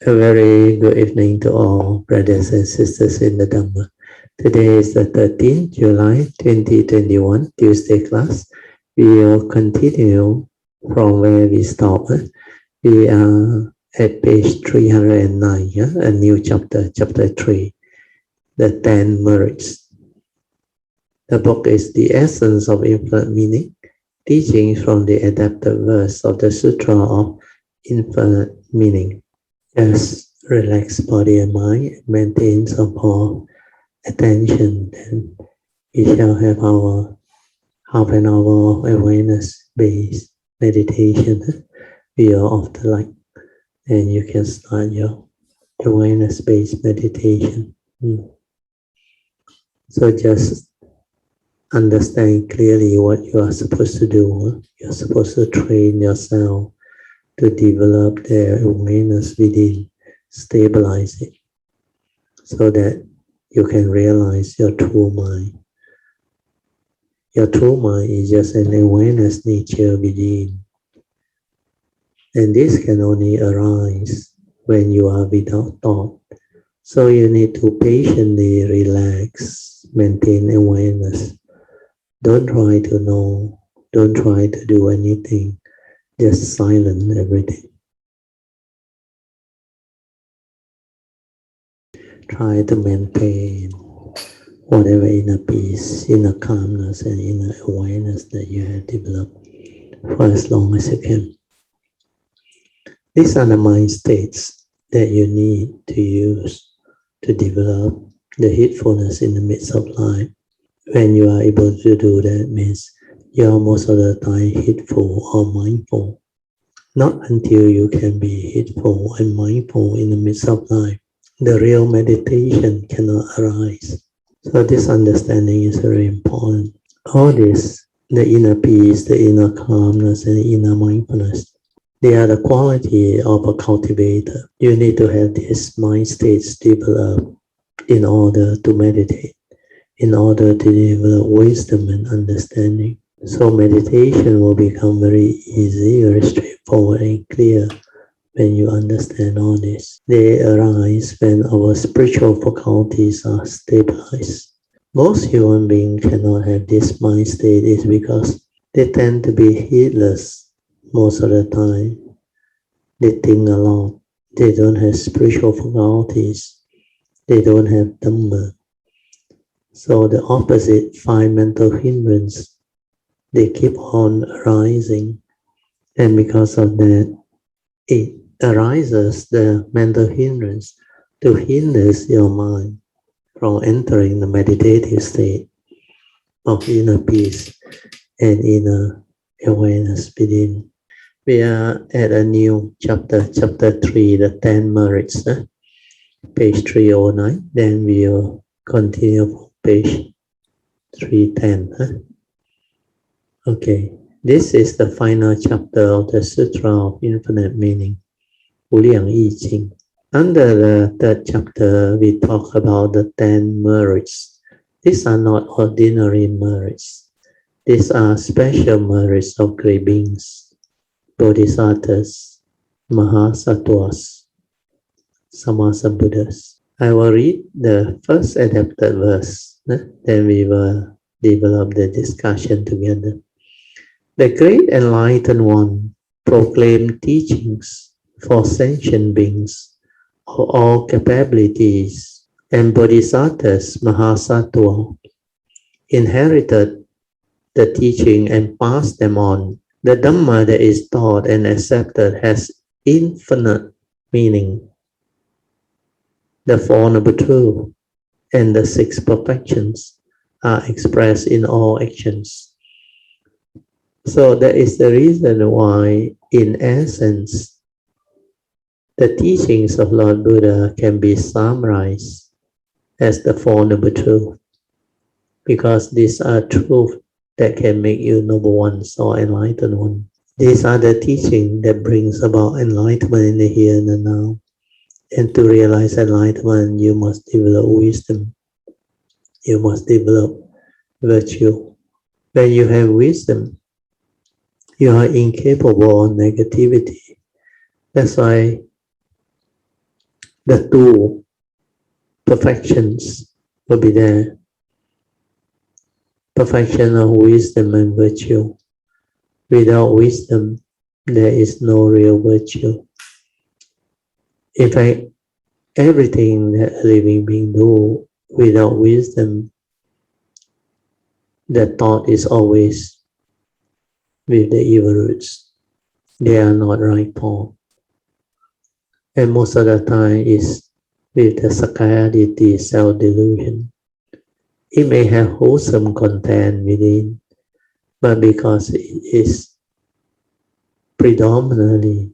A very good evening to all brothers and sisters in the Dhamma. Today is the 13th July 2021, Tuesday class. We will continue from where we stopped. We are at page 309, a new chapter, chapter 3, the 10 merits. The book is The Essence of Infinite Meaning, teachings from the adapted verse of the Sutra of Infinite Meaning. Just relax body and mind, maintain some more attention, then we shall have our half an hour awareness-based meditation. We are off the light, and you can start your awareness-based meditation. So just understand clearly what you are supposed to do. You're supposed to train yourself to develop their awareness within, stabilize it, so that you can realize your true mind. Your true mind is just an awareness nature within. And this can only arise when you are without thought. So you need to patiently relax, maintain awareness. Don't try to know, don't try to do anything. Just silent everything. Try to maintain whatever inner peace, inner calmness, and inner awareness that you have developed for as long as you can. These are the mind states that you need to use to develop the heedfulness in the midst of life. When you are able to do that, means you are most of the time heedful or mindful. Not until you can be heedful and mindful in the midst of life, the real meditation cannot arise. So this understanding is very important. All this, the inner peace, the inner calmness, and the inner mindfulness, they are the quality of a cultivator. You need to have these mind states developed in order to meditate, in order to develop wisdom and understanding. So meditation will become very easy, very straightforward and clear when you understand all this. They arise when our spiritual faculties are stabilized. Most human beings cannot have this mind state is because they tend to be heedless most of the time. They think a lot. They don't have spiritual faculties. They don't have Dhamma. So the opposite, 5 mental hindrances, they keep on arising, and because of that, it arises the mental hindrance to hinder your mind from entering the meditative state of inner peace and inner awareness within. We are at a new chapter, chapter 3, the 10 merits, page 309. Then we will continue from page 310. Okay, this is the final chapter of the Sutra of Infinite Meaning, Wu Liang Yi Jing. Under the third chapter, we talk about the 10 merits. These are not ordinary merits. These are special merits of great beings, Bodhisattvas, Mahasattvas, Sammasambuddhas. I will read the first adapted verse, then we will develop the discussion together. The Great Enlightened One proclaimed teachings for sentient beings of all capabilities, and Bodhisattvas Mahasattva inherited the teaching and passed them on. The Dhamma that is taught and accepted has infinite meaning. The Four Noble Truths and the 6 perfections are expressed in all actions. So that is the reason why, in essence, the teachings of Lord Buddha can be summarized as the Four Noble Truths, because these are truths that can make you noble ones or enlightened ones. These are the teachings that brings about enlightenment in the here and the now. And to realize enlightenment, you must develop wisdom. You must develop virtue. When you have wisdom, you are incapable of negativity. That's why the two perfections will be there. Perfection of wisdom and virtue. Without wisdom, there is no real virtue. In fact, everything that a living being do without wisdom, the thought is always with the evil roots. They are not right path. And most of the time is with the sakayaditi, self-delusion. It may have wholesome content within, but because it is predominantly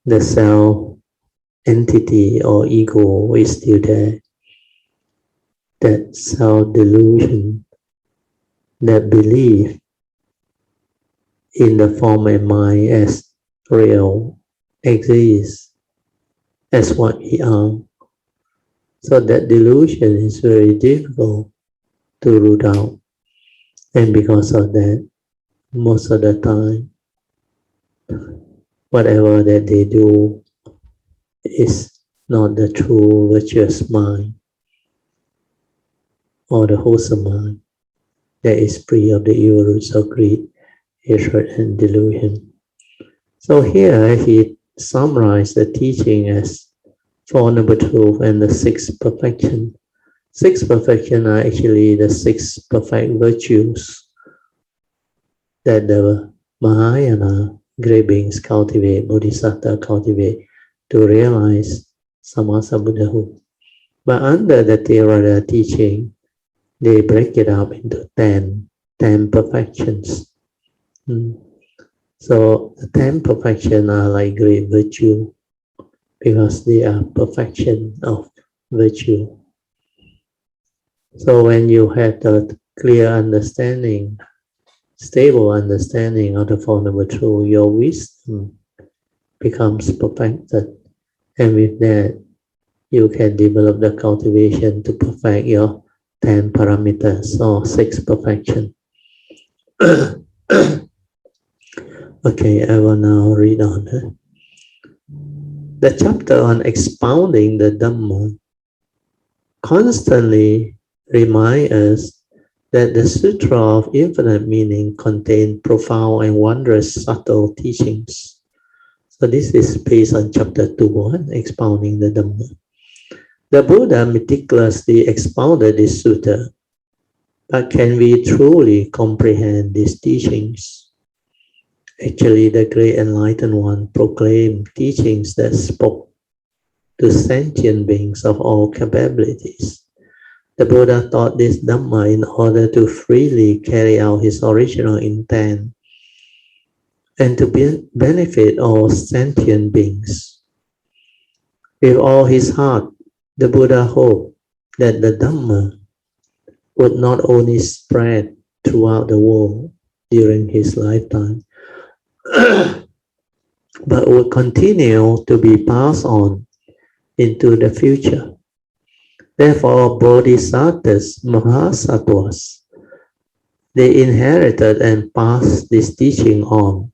the self entity or ego is still there, that self-delusion, that belief in the form and mind as real, exists as what we are. So that delusion is very difficult to root out. And because of that, most of the time, whatever that they do is not the true virtuous mind or the wholesome mind that is free of the evil roots of greed, hatred, and delusion. So here he summarized the teaching as Four Noble Truths and the six perfection. Six perfection are actually the six perfect virtues that the Mahayana great beings cultivate, Bodhisattva cultivate to realize Samasa Buddhahood. But under the Theravada teaching, they break it up into 10 perfections. So the 10 perfections are like great virtue because they are perfection of virtue. So when you have the clear understanding, stable understanding of the Four Noble Truths, your wisdom becomes perfected. And with that, you can develop the cultivation to perfect your 10 parameters or 6 perfection. Okay, I will now read on. The chapter on expounding the Dhamma constantly reminds us that the Sutra of Infinite Meaning contains profound and wondrous subtle teachings. So this is based on chapter 2, expounding the Dhamma. The Buddha meticulously expounded this sutta, but can we truly comprehend these teachings? Actually, the Great Enlightened One proclaimed teachings that spoke to sentient beings of all capabilities. The Buddha taught this Dhamma in order to freely carry out his original intent and to benefit all sentient beings. With all his heart, the Buddha hoped that the Dhamma would not only spread throughout the world during his lifetime, but would continue to be passed on into the future. Therefore, Bodhisattvas, Mahasattvas, they inherited and passed this teaching on.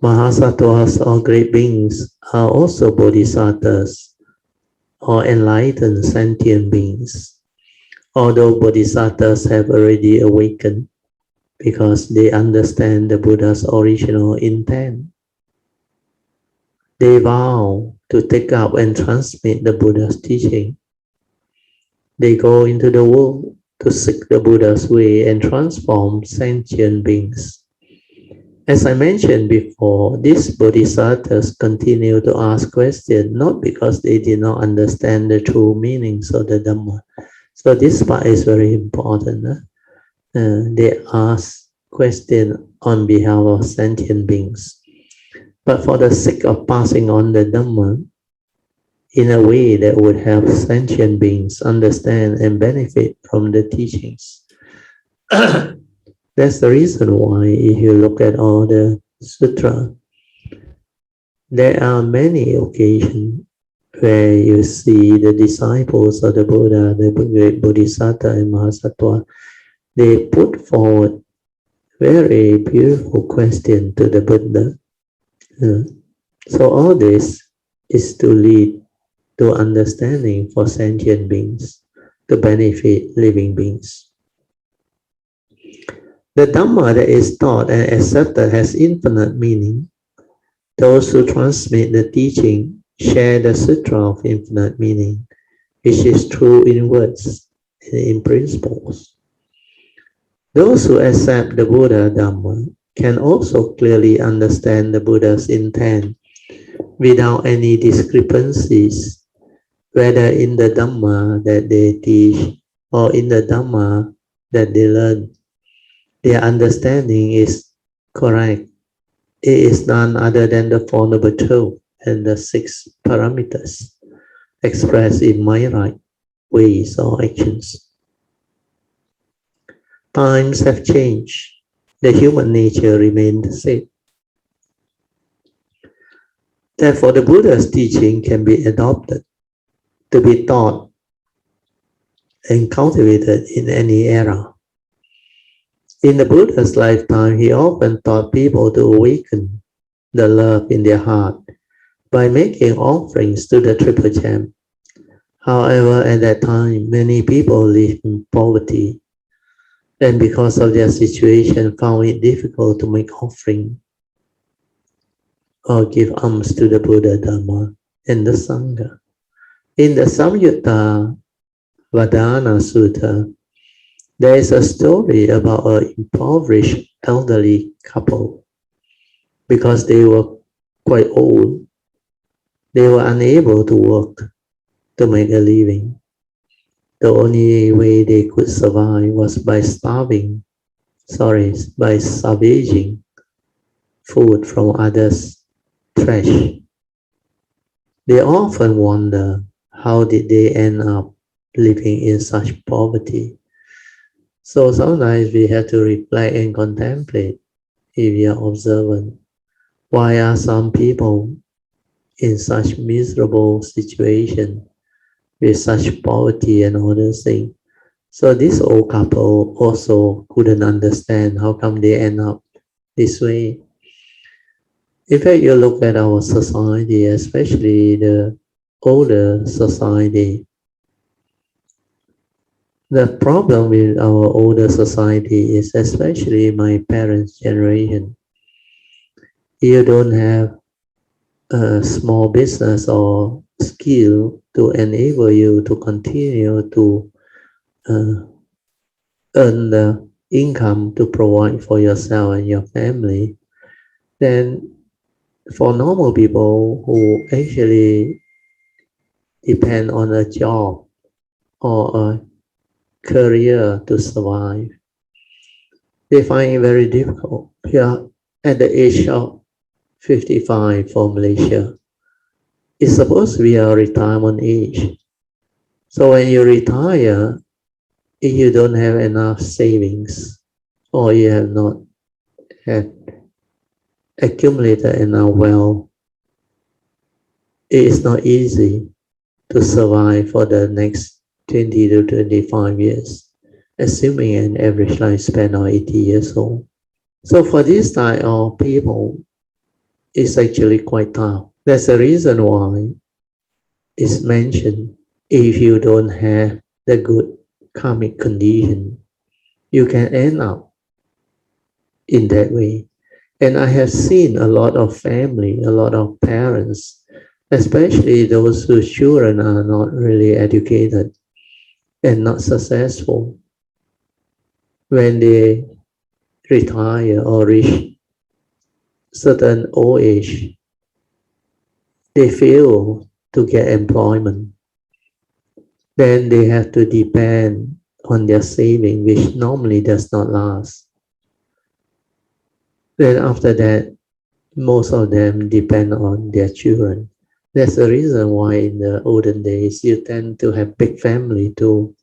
Mahasattvas or great beings are also Bodhisattvas or enlightened sentient beings. Although Bodhisattvas have already awakened because they understand the Buddha's original intent, they vow to take up and transmit the Buddha's teaching. They go into the world to seek the Buddha's way and transform sentient beings. As I mentioned before, these bodhisattvas continue to ask questions, not because they did not understand the true meanings of the Dhamma. So this part is very important. They ask questions on behalf of sentient beings. But for the sake of passing on the Dhamma in a way that would help sentient beings understand and benefit from the teachings. That's the reason why if you look at all the sutra, there are many occasions where you see the disciples of the Buddha, the great Bodhisattva and Mahasattva, they put forward very beautiful question to the Buddha. So all this is to lead to understanding for sentient beings, to benefit living beings. The Dhamma that is taught and accepted has infinite meaning. Those who transmit the teaching share the Sutra of infinite meaning, which is true in words and in principles. Those who accept the Buddha Dhamma can also clearly understand the Buddha's intent without any discrepancies, whether in the Dhamma that they teach or in the Dhamma that they learn. Their understanding is correct. It is none other than the Four Noble Truths and the 6 parameters expressed in mind, right ways or actions. Times have changed. The human nature remains the same. Therefore, the Buddha's teaching can be adopted to be taught and cultivated in any era. In the Buddha's lifetime, he often taught people to awaken the love in their heart by making offerings to the Triple Gem. However, at that time, many people lived in poverty, and because of their situation, found it difficult to make offering or give alms to the Buddha, Dhamma, and the Sangha. In the Samyutta Vadana Sutta, there is a story about an impoverished elderly couple. Because they were quite old, they were unable to work to make a living. The only way they could survive was by salvaging food from others' trash. They often wonder, how did they end up living in such poverty? So sometimes we have to reflect and contemplate if we are observant. Why are some people in such miserable situation with such poverty and all those things? So this old couple also couldn't understand how come they end up this way. In fact, you look at our society, especially the older society. The problem with our older society is, especially my parents' generation, you don't have a small business or skill to enable you to continue to earn the income to provide for yourself and your family, then for normal people who actually depend on a job or a career to survive, they find it very difficult. Here, at the age of 55 for Malaysia, it's supposed to be a retirement age. So when you retire, if you don't have enough savings or you have not had accumulated enough wealth, it is not easy to survive for the next 20 to 25 years, assuming an average lifespan of 80 years old. So for this type of people, it's actually quite tough. That's the reason why it's mentioned, if you don't have the good karmic condition, you can end up in that way. And I have seen a lot of family, a lot of parents, especially those whose children are not really educated and not successful, when they retire or reach certain old age, they fail to get employment. Then they have to depend on their saving, which normally does not last. Then after that, most of them depend on their children. That's the reason why in the olden days you tend to have big family too.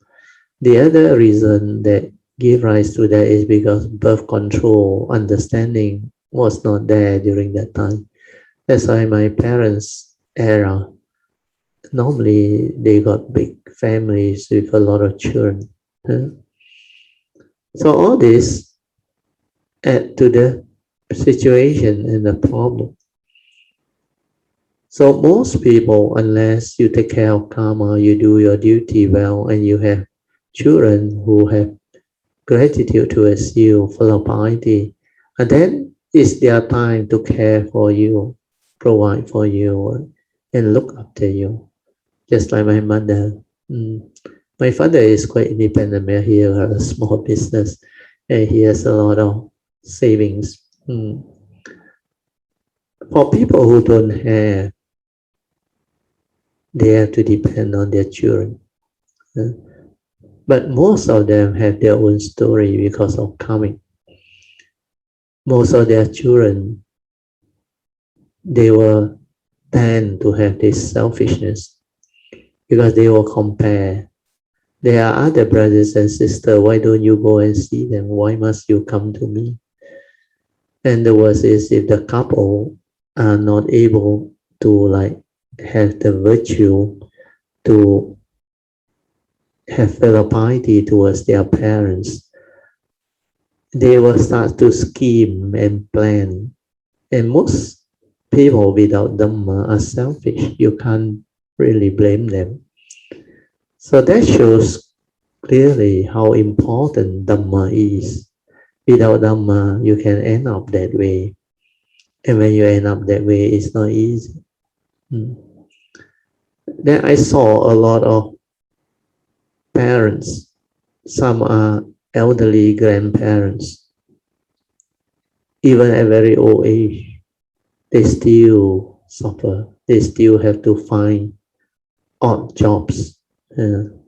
The other reason that give rise to that is because birth control understanding was not there during that time. That's why my parents' era, normally they got big families with a lot of children. So all this add to the situation and the problem. So most people, unless you take care of karma, you do your duty well, and you have children who have gratitude towards you, full of piety, and then it's their time to care for you, provide for you, and look after you. Just like my mother. Mm. My father is quite independent. He has a small business, and he has a lot of savings. Mm. For people who don't have, they have to depend on their children. But most of them have their own story because of karmic. Most of their children, they were tend to have this selfishness because they will compare. There are other brothers and sisters. Why don't you go and see them? Why must you come to me? And the worst is if the couple are not able to like have the virtue to have filial piety towards their parents, they will start to scheme and plan. And most people without Dhamma are selfish. You can't really blame them. So that shows clearly how important Dhamma is. Without Dhamma, you can end up that way. And when you end up that way, it's not easy. Then I saw a lot of parents. Some are elderly grandparents. Even at very old age, they still suffer. They still have to find odd jobs. And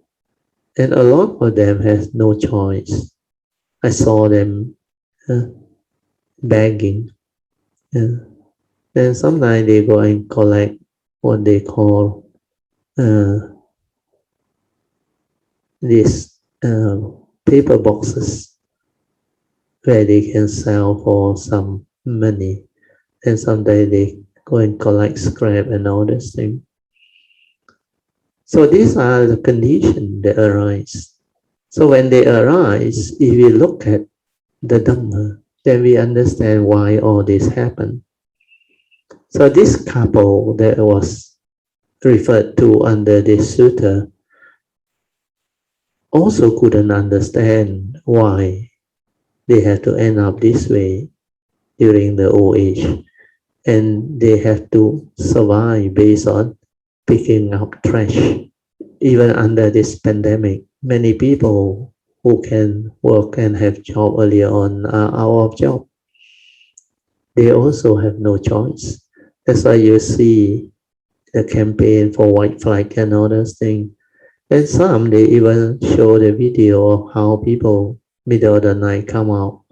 a lot of them has no choice. I saw them begging. Then sometimes they go and collect what they call these paper boxes where they can sell for some money. And someday they go and collect scrap and all this thing. So these are the conditions that arise. So when they arise, if we look at the Dhamma, then we understand why all this happened. So this couple that was referred to under this sutta also couldn't understand why they had to end up this way during the old age. And they have to survive based on picking up trash. Even under this pandemic, many people who can work and have job earlier on are out of job. They also have no choice. That's why you see the campaign for white flag and all those things. And some, they even show the video of how people middle of the night come out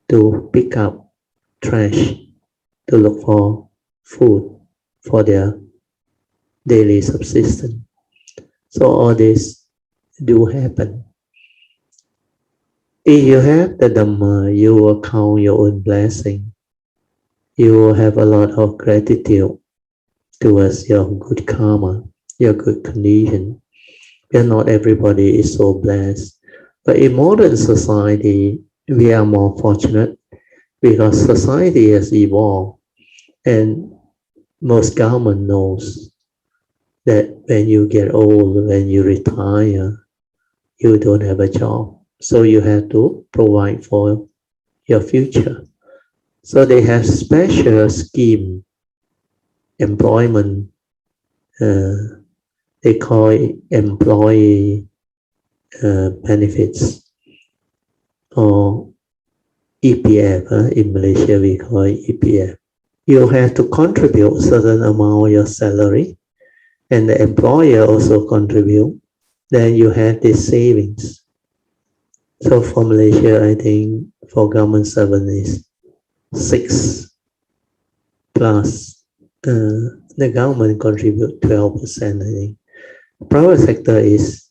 to pick up trash to look for food for their daily subsistence. So all this do happen. If you have the Dhamma, you will count your own blessing. You will have a lot of gratitude towards your good karma, your good condition. And not everybody is so blessed. But in modern society, we are more fortunate because society has evolved, and most government knows that when you get old, when you retire, you don't have a job. So you have to provide for your future. So they have special scheme, employment, they call it employee benefits, or EPF. In Malaysia, we call it EPF. You have to contribute a certain amount of your salary, and the employer also contribute. Then you have this savings. So for Malaysia, I think for government servant is 6 plus. The government contribute 12%, I think. Private sector is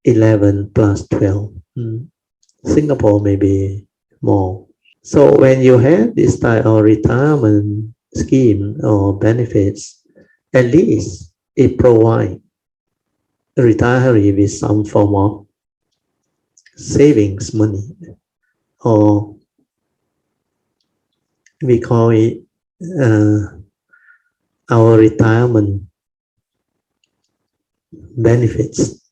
11 plus 12. Singapore maybe more. So when you have this type of retirement scheme or benefits, at least it provides retiree with some form of savings money, or we call it our retirement benefits.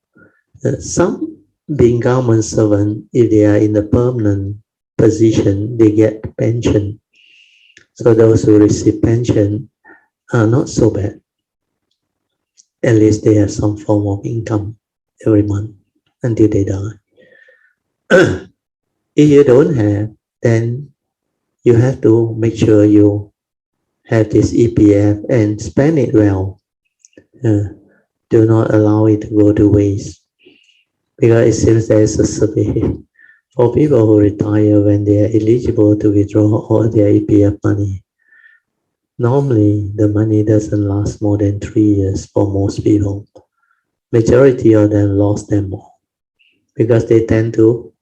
Some being government servant, if they are in a permanent position, they get pension. So those who receive pension are not so bad. At least they have some form of income every month until they die. If you don't have, then you have to make sure you have this EPF and spend it well. Do not allow it to go to waste. Because it seems there is a survey for people who retire when they are eligible to withdraw all their EPF money. Normally, the money doesn't last more than 3 years for most people. Majority of them lost them all because they tend to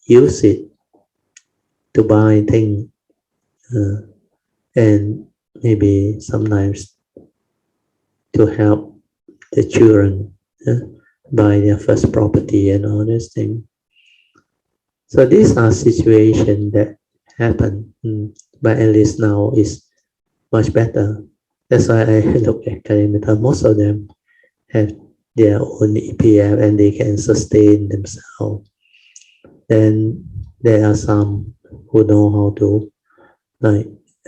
use it to buy things and maybe sometimes to help the children buy their first property and all these things. So these are situations that happen, but at least now is much better. That's why I look at Kalimata. Most of them have their own EPF and they can sustain themselves. Then there are some who know how to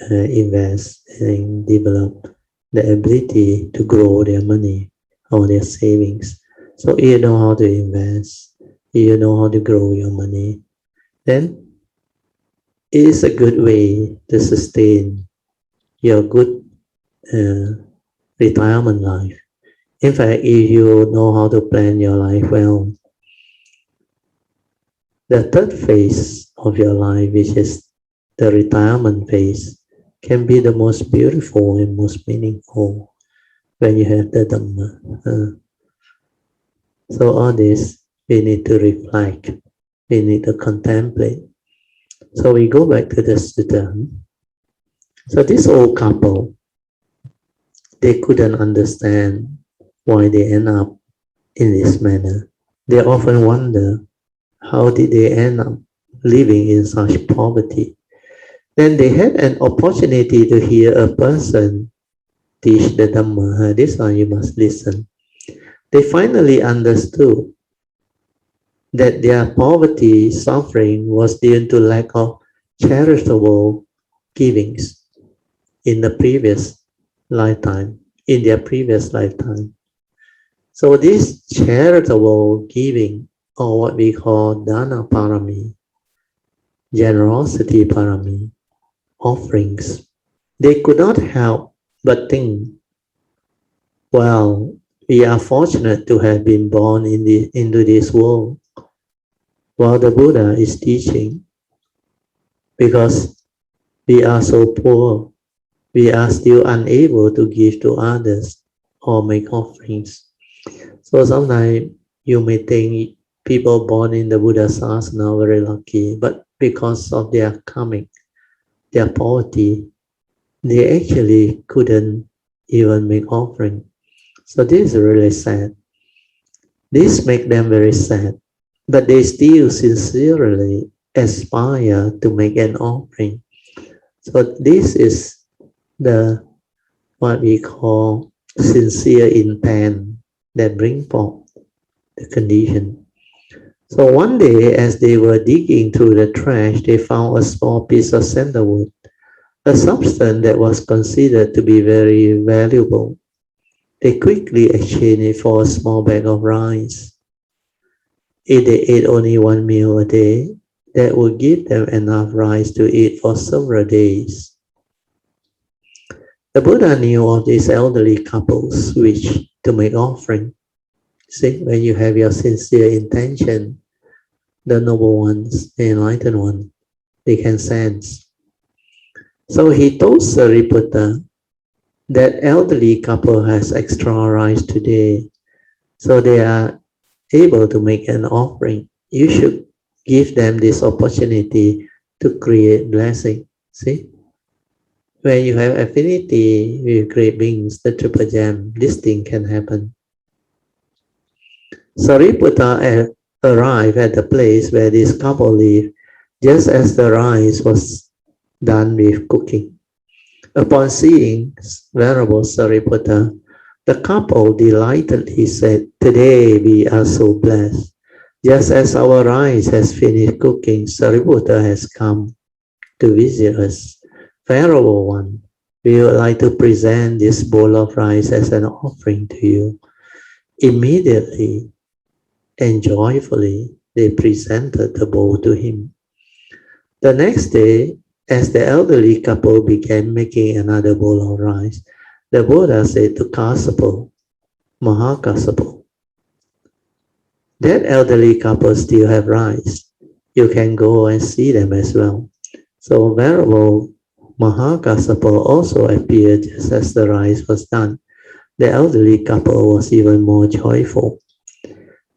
invest and develop the ability to grow their money or their savings. So if you know how to invest, if you know how to grow your money, then it is a good way to sustain your good retirement life. In fact, if you know how to plan your life well, the third phase of your life, which is the retirement phase, can be the most beautiful and most meaningful when you have the Dhamma. So all this, we need to reflect, we need to contemplate. So we go back to the Sutra. So this old couple, they couldn't understand why they end up in this manner. They often wonder, how did they end up living in such poverty? Then they had an opportunity to hear a person teach the Dhamma. This one you must listen. They finally understood that their poverty, suffering was due to lack of charitable givings in the previous lifetime, in their previous lifetime. So this charitable giving, or what we call dana parami, generosity parami, offerings, they could not help but think, well, we are fortunate to have been born into this world while the Buddha is teaching, because we are so poor, we are still unable to give to others or make offerings. So sometimes you may think people born in the Buddha's asana are very lucky, but because of their karmic, their poverty, they actually couldn't even make offering. So this is really sad. This makes them very sad, but they still sincerely aspire to make an offering. So this is the what we call sincere intent that bring forth the condition. So one day, as they were digging through the trash, they found a small piece of sandalwood, a substance that was considered to be very valuable. They quickly exchanged it for a small bag of rice. If they ate only one meal a day, that would give them enough rice to eat for several days. The Buddha knew of these elderly couples which to make offering. See, when you have your sincere intention, the noble ones, the enlightened ones, they can sense. So he told Sariputta, that elderly couple has extra rice today, so they are able to make an offering. You should give them this opportunity to create blessing. See? When you have affinity with great beings, the triple gem, this thing can happen. Sariputta arrived at the place where this couple lived just as the rice was done with cooking. Upon seeing Venerable Sariputta, the couple delightedly said, "Today we are so blessed. Just as our rice has finished cooking, Sariputta has come to visit us. Venerable One, we would like to present this bowl of rice as an offering to you." Immediately and joyfully, they presented the bowl to him. The next day, as the elderly couple began making another bowl of rice, the Buddha said to Kassapa, Mahakassapa, "That elderly couple still have rice. You can go and see them as well." So Venerable Mahakassapa also appeared just as the rice was done. The elderly couple was even more joyful.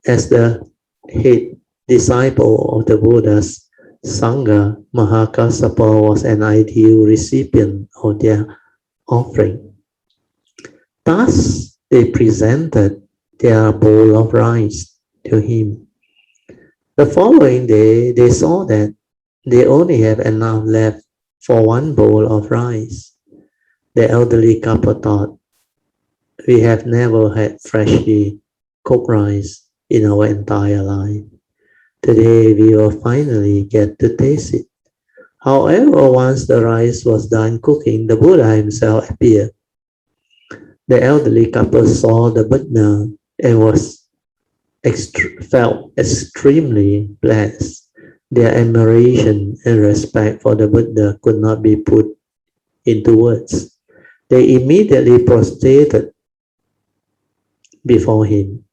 As the head disciple of the Buddha's Sangha, Mahakassapa was an ideal recipient of their offering. Thus, they presented their bowl of rice to him. The following day, they saw that they only have enough left for one bowl of rice. The elderly couple thought, "We have never had freshly cooked rice in our entire life. Today we will finally get to taste it." However, once the rice was done cooking, the Buddha himself appeared. The elderly couple saw the Buddha and felt extremely blessed. Their admiration and respect for the Buddha could not be put into words. They immediately prostrated before him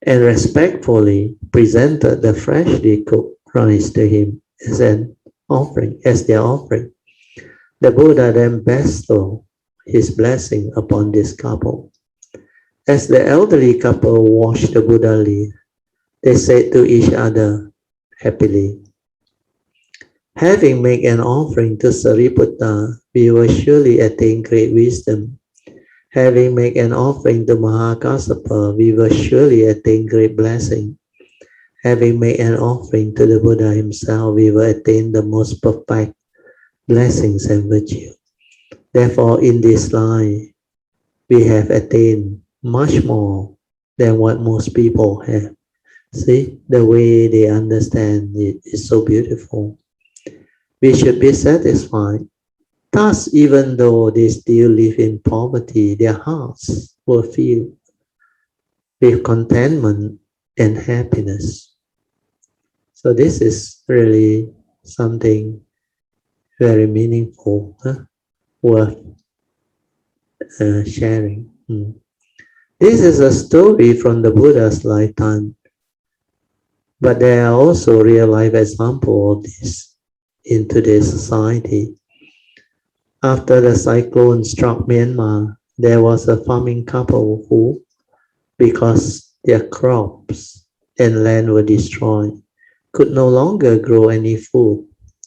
and respectfully presented the freshly cooked rice to him as their offering. The Buddha then bestowed his blessing upon this couple. As the elderly couple watched the Buddha leave, they said to each other happily, "Having made an offering to Sariputta, we will surely attain great wisdom. Having made an offering to Mahakassapa, we will surely attain great blessing. Having made an offering to the Buddha himself, we will attain the most perfect blessings and virtue. Therefore, in this life, we have attained much more than what most people have." See, the way they understand it is so beautiful. We should be satisfied. Thus, even though they still live in poverty, their hearts will filled with contentment and happiness. So this is really something very meaningful, worth sharing. This is a story from the Buddha's lifetime, but there are also real life examples of this in today's society. After the cyclone struck Myanmar, there was a farming couple who, because their crops and land were destroyed, could no longer grow any food.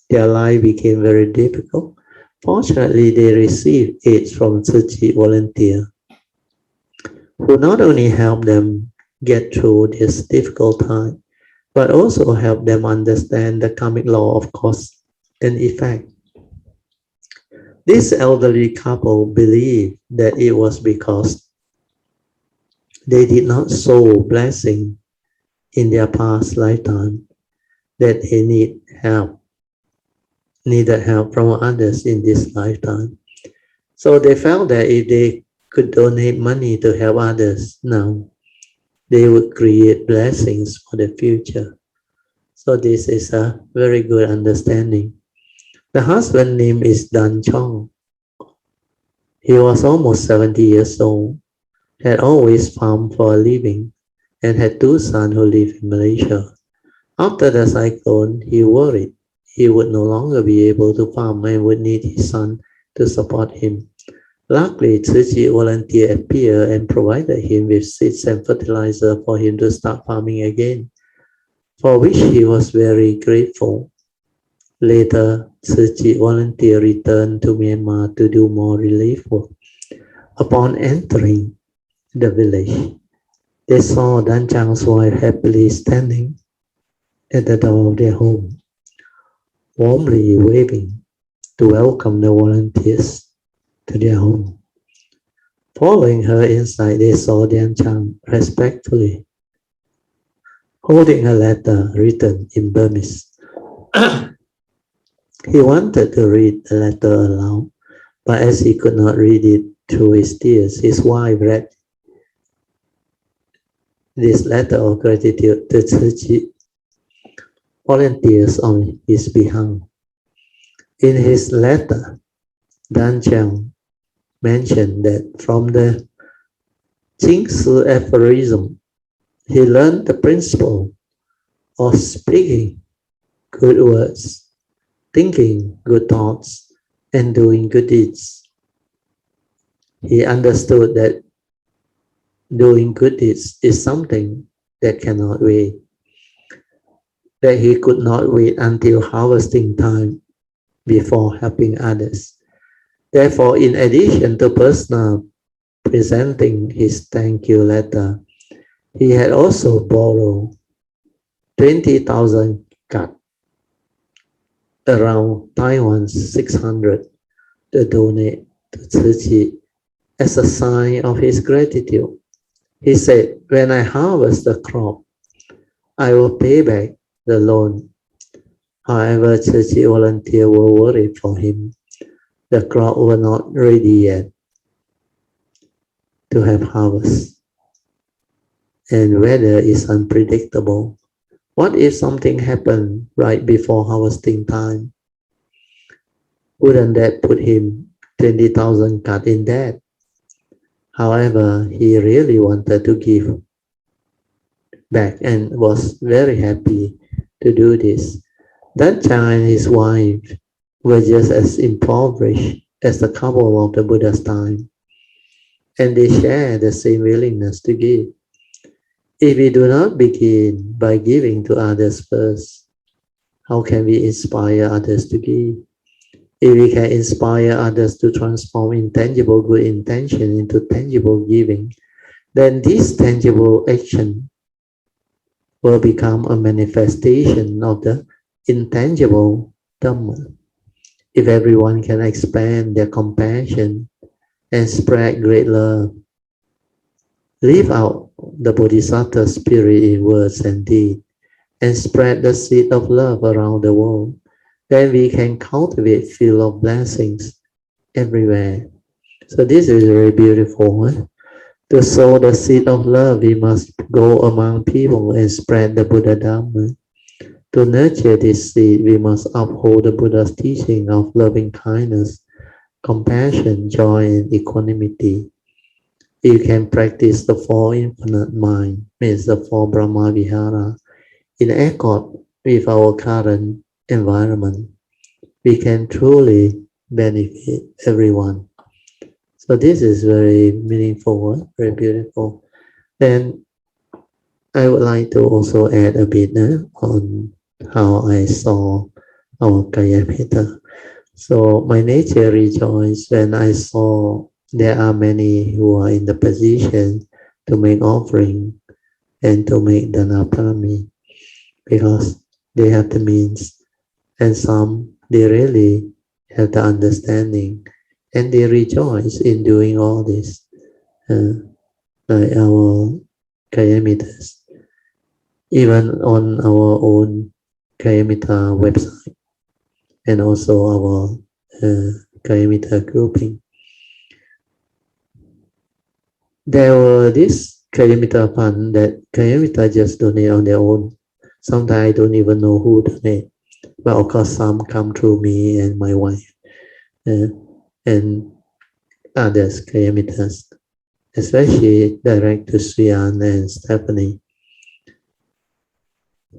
Their life became very difficult. Fortunately, they received aid from Tzu volunteers, who not only helped them get through this difficult time, but also helped them understand the karmic law of cause and effect. This elderly couple believed that it was because they did not sow blessing in their past lifetime that they needed help from others in this lifetime. So they felt that if they could donate money to help others now, they would create blessings for the future. So this is a very good understanding. The husband's name is Dan Chong. He was almost 70 years old, had always farmed for a living, and had two sons who lived in Malaysia. After the cyclone, he worried he would no longer be able to farm and would need his son to support him. Luckily, Tzu volunteer appeared and provided him with seeds and fertilizer for him to start farming again, for which he was very grateful. Later, Tzu volunteer returned to Myanmar to do more relief work. Upon entering the village, they saw Dan Chang's wife happily standing at the door of their home, warmly waving to welcome the volunteers to their home. Following her inside, they saw Dian Chang respectfully holding a letter written in Burmese. He wanted to read the letter aloud, but as he could not read it through his tears, his wife read this letter of gratitude to Tzu volunteers on his behalf. In his letter, Dan Chang mentioned that from the Jingsu aphorism, he learned the principle of speaking good words, thinking good thoughts, and doing good deeds. He understood that doing good deeds is something that cannot wait, that he could not wait until harvesting time before helping others. Therefore, in addition to personal presenting his thank you letter, he had also borrowed 20,000 kat, around Taiwan's 600, to donate to Tzu as a sign of his gratitude. He said, when I harvest the crop, I will pay back the loan. However, Tzu volunteers were worried for him. The crop was not ready yet to have harvest. And weather is unpredictable. What if something happened right before harvesting time? Wouldn't that put him 20,000 kat in debt? However, he really wanted to give back and was very happy to do this. That Chang and his wife were just as impoverished as the couple of the Buddha's time, and they share the same willingness to give. If we do not begin by giving to others first, how can we inspire others to give? If we can inspire others to transform intangible good intention into tangible giving, then this tangible action will become a manifestation of the intangible Dhamma. If everyone can expand their compassion and spread great love, live out the Bodhisattva spirit in words and deed, and spread the seed of love around the world, then we can cultivate field of blessings everywhere. So this is very beautiful. To sow the seed of love, we must go among people and spread the Buddha Dhamma. To nurture this seed, we must uphold the Buddha's teaching of loving kindness, compassion, joy, and equanimity. You can practice the four infinite mind, means the four Brahma Vihara, in accord with our current environment. We can truly benefit everyone. So this is very meaningful, very beautiful. Then I would like to also add a bit on how I saw our Kayamita. So my nature rejoiced when I saw there are many who are in the position to make offering and to make Dhanapalami, because they have the means, and some they really have the understanding, and they rejoice in doing all this, like our Kayamitas, even on our own Kayamita website, and also our Kayamita grouping. There were this Kayamita fund that Kayamita just donate on their own. Sometimes I don't even know who donate, but of course some come through me and my wife, and others Kayamitas, especially direct to Sriyan and Stephanie.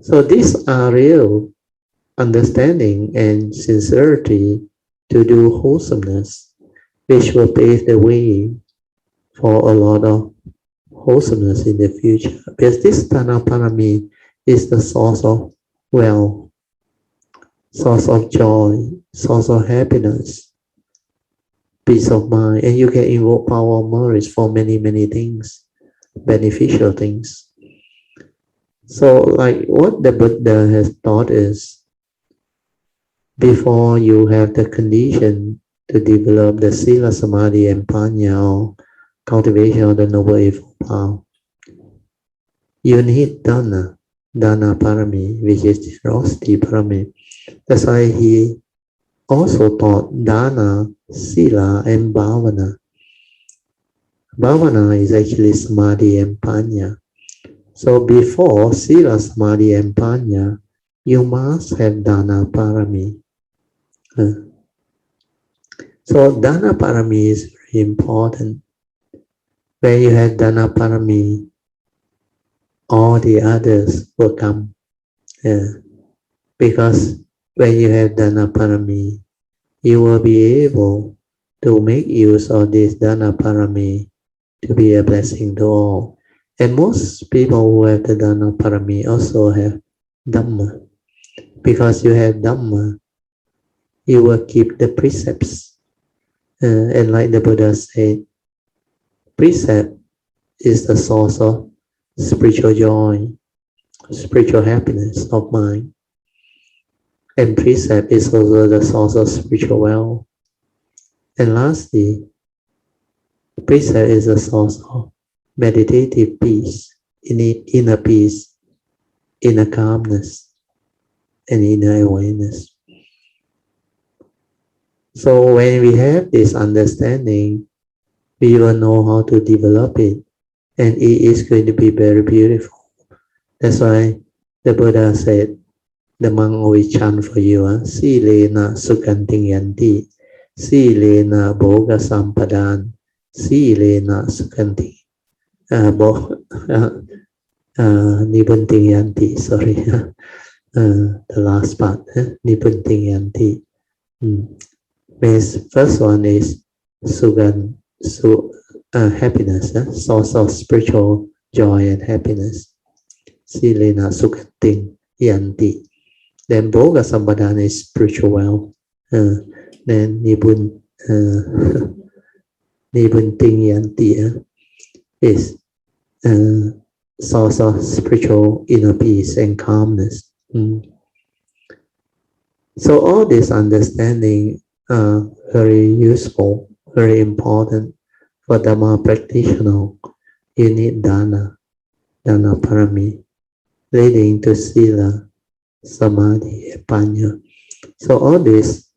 So these are real understanding and sincerity to do wholesomeness, which will pave the way for a lot of wholesomeness in the future. Because this Dhanaparami is the source of wealth, source of joy, source of happiness, peace of mind, and you can invoke power of merits for many, many things, beneficial things. So like what the Buddha has taught is before you have the condition to develop the Sila, Samadhi, and Panya, or cultivation of the Noble Eightfold Path, you need Dana, Dana Parami, which is generosity Parami. That's why he also taught Dana, Sila, and Bhavana. Bhavana is actually Samadhi and Panya. So before Sila, Samadhi, and Panya, you must have Dana Parami. So Dana Parami is very important. When you have Dana Parami, all the others will come. Because when you have Dana Parami, you will be able to make use of this Dana Parami to be a blessing to all. And most people who have the Dana Parami also have Dhamma. Because you have Dhamma, you will keep the precepts. And like the Buddha said, precept is the source of spiritual joy, spiritual happiness of mind. And precept is also the source of spiritual wealth. And lastly, precept is the source of meditative peace, inner peace, inner calmness, and inner awareness. So when we have this understanding, we will know how to develop it, and it is going to be very beautiful. That's why the Buddha said, the monk always chant for you, Silena Sukanting Yanti, Silena Bhoga Sampadan, Silena Sukanting, Nibunting Yanti, sorry, the last part, Nibunting Yanti. First one is Sugan, happiness, source of spiritual joy and happiness. Silena Sukanting Yanti. Then Bhoga Sampadan is spiritual wealth. Then Nibunting Yanti is source of spiritual inner peace and calmness. So all this understanding are very useful, very important for Dhamma practitioner. You need Dana Parami, leading to Sila, Samadhi, and Panya. So all this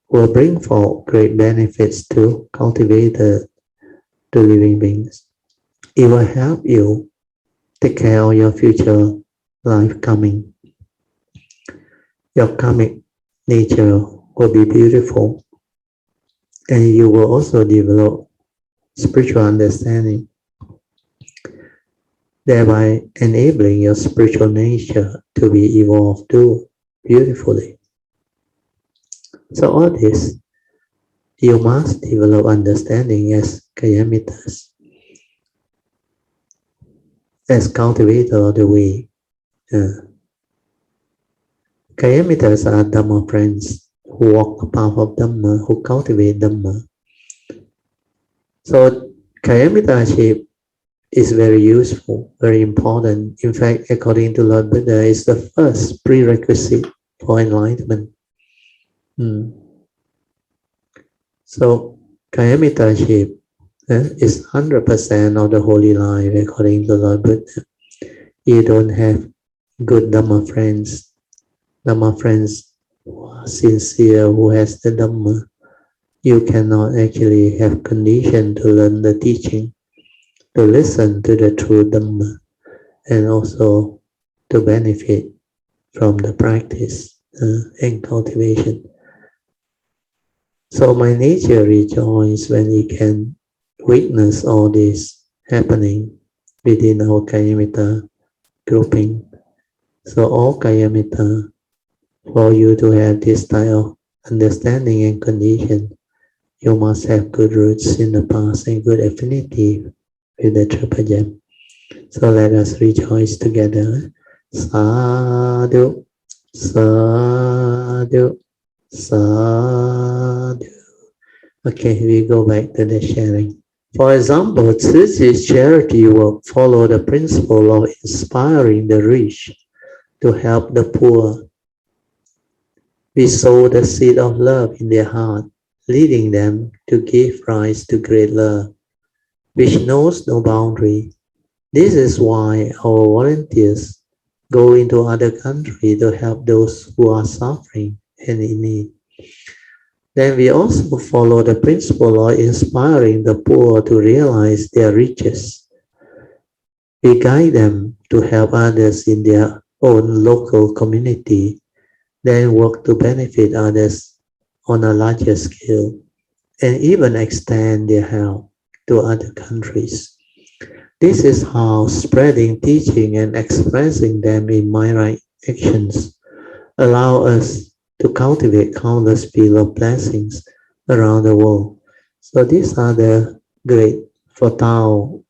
will bring forth great benefits to cultivated to living beings. It will help you take care of your future life coming. Your karmic nature will be beautiful, and you will also develop spiritual understanding, thereby enabling your spiritual nature to be evolved too beautifully. So all this, you must develop understanding as Kayamitas, as cultivator of the way. Kayamitas are Dhamma friends who walk the path of Dhamma, who cultivate Dhamma. So Kayamitasship is very useful, very important. In fact, according to Lord Buddha, it's the first prerequisite for enlightenment. So Kayamitasship is 100% of the holy life, according to Lord Buddha. You don't have good Dhamma friends who are sincere, who has the Dhamma. You cannot actually have condition to learn the teaching, to listen to the true Dhamma, and also to benefit from the practice and cultivation. So my nature rejoices when we can witness all this happening within our Kayamita grouping. So all Kayamita, for you to have this type of understanding and condition, you must have good roots in the past and good affinity with the Triple Gem. So let us rejoice together. Sadhu, sadhu, sadhu. Okay, we go back to the sharing. For example, this charity work follow the principle of inspiring the rich to help the poor. We sow the seed of love in their heart, leading them to give rise to great love, which knows no boundary. This is why our volunteers go into other countries to help those who are suffering and in need. Then we also follow the principle of inspiring the poor to realize their riches. We guide them to help others in their own local community, then work to benefit others on a larger scale, and even extend their help to other countries. This is how spreading teaching and expressing them in my right actions allow us to cultivate countless fields of blessings around the world. So these are the great fertile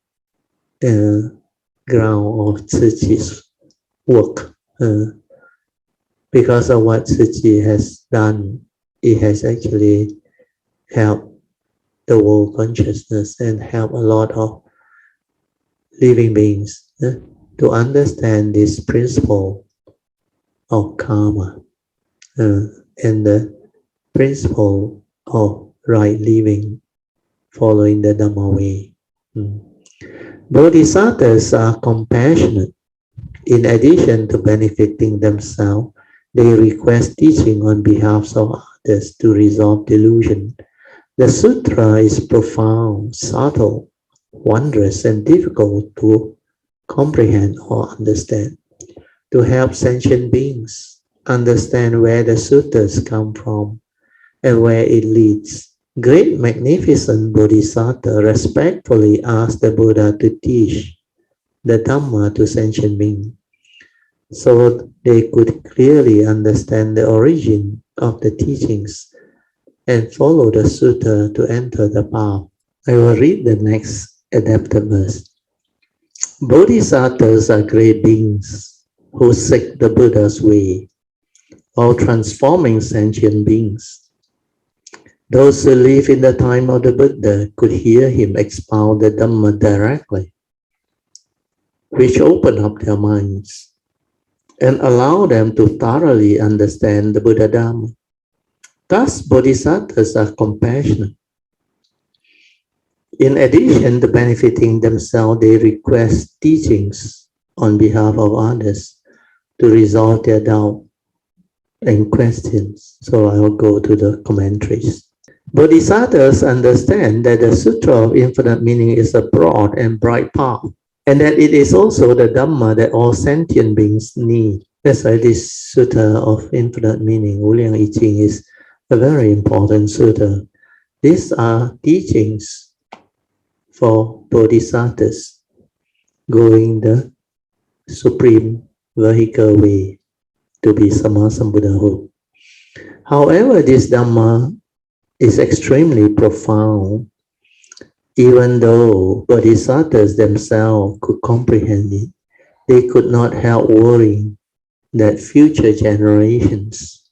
ground of Tzu Chi's work. Because of what Tzu Chi has done, it has actually helped the world consciousness and helped a lot of living beings to understand this principle of karma and the principle of right living, following the Dhamma way. Bodhisattvas are compassionate. In addition to benefiting themselves, they request teaching on behalf of others to resolve delusion. The sutra is profound, subtle, wondrous, and difficult to comprehend or understand. To help sentient beings understand where the sutras come from and where it leads, great magnificent Bodhisattva respectfully asked the Buddha to teach the Dhamma to sentient beings, so they could clearly understand the origin of the teachings and follow the sutta to enter the path. I will read the next adapted verse. Bodhisattvas are great beings who seek the Buddha's way while transforming sentient beings. Those who live in the time of the Buddha could hear him expound the Dhamma directly, which opened up their minds and allow them to thoroughly understand the Buddha Dhamma. Thus, Bodhisattvas are compassionate. In addition to benefiting themselves, they request teachings on behalf of others to resolve their doubt and questions. So I will go to the commentaries. Bodhisattvas understand that the Sutra of Infinite Meaning is a broad and bright path, and that it is also the Dhamma that all sentient beings need. That's why this Sutra of Infinite Meaning, Wu Liang I Ching, is a very important Sutra. These are teachings for Bodhisattvas going the supreme vehicle way to be Sammasambuddhahood. However, this Dhamma is extremely profound. Even though Bodhisattvas themselves could comprehend it, they could not help worrying that future generations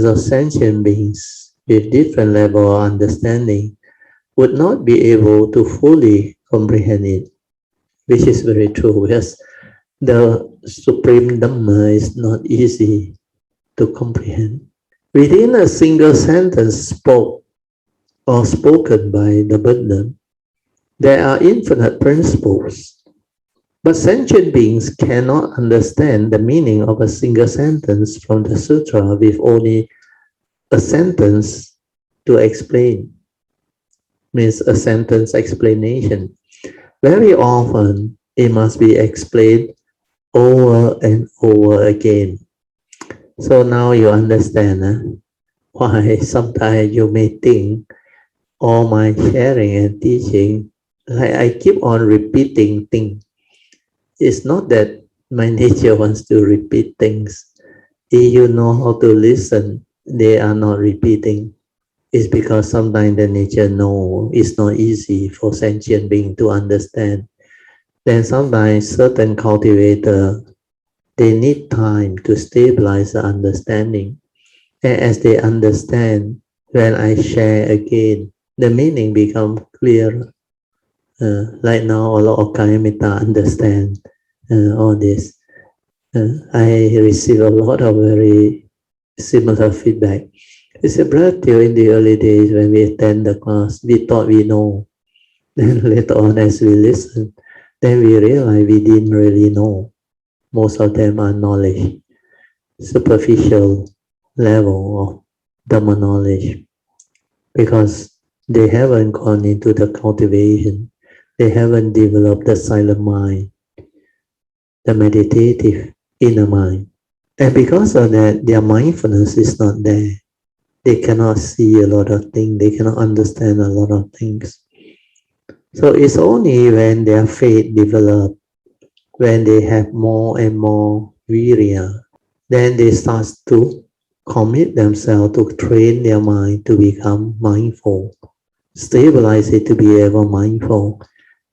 of sentient beings with different level of understanding would not be able to fully comprehend it, which is very true, because the Supreme Dhamma is not easy to comprehend. Within a single sentence spoken by the Buddha, there are infinite principles. But sentient beings cannot understand the meaning of a single sentence from the sutra with only a sentence to explain. Means a sentence explanation. Very often, it must be explained over and over again. So now you understand why sometimes you may think all my sharing and teaching, like I keep on repeating things. It's not that my nature wants to repeat things. If you know how to listen, they are not repeating. It's because sometimes the nature knows it's not easy for sentient being to understand. Then sometimes certain cultivators, they need time to stabilize the understanding. And as they understand, when I share again, the meaning becomes clearer. Like now, a lot of Kayamita understand all this. I receive a lot of very similar feedback. He said, "Brother, till in the early days when we attend the class, we thought we know. Then later on, as we listen, then we realize we didn't really know. Most of them are knowledge, superficial level of Dhamma knowledge, because they haven't gone into the cultivation. They haven't developed the silent mind, the meditative inner mind. And because of that, their mindfulness is not there. They cannot see a lot of things. They cannot understand a lot of things. So it's only when their faith develops, when they have more and more virya, then they start to commit themselves to train their mind to become mindful, stabilize it to be ever mindful,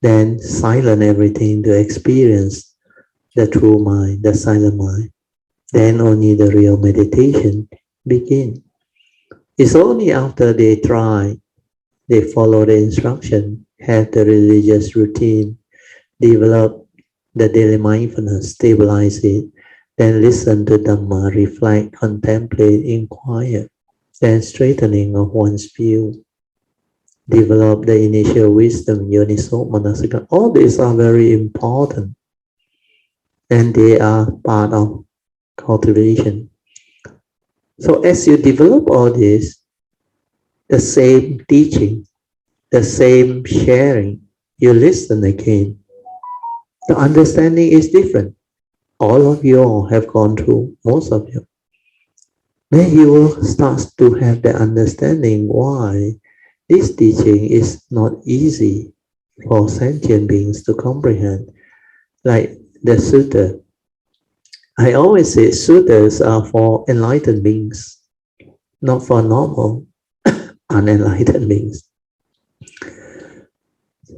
then silence everything to experience the true mind, the silent mind. Then only the real meditation begins. It's only after they try, they follow the instruction, have the religious routine, develop the daily mindfulness, stabilize it, then listen to Dhamma, reflect, contemplate, inquire, then straightening of one's view, develop the initial wisdom, yoniso manasika. All these are very important, and they are part of cultivation. So as you develop all this, the same teaching, the same sharing, you listen again. The understanding is different. All of you all have gone through, most of you. Then you will start to have the understanding why this teaching is not easy for sentient beings to comprehend. Like the Sutra. I always say sutras are for enlightened beings, not for normal unenlightened beings.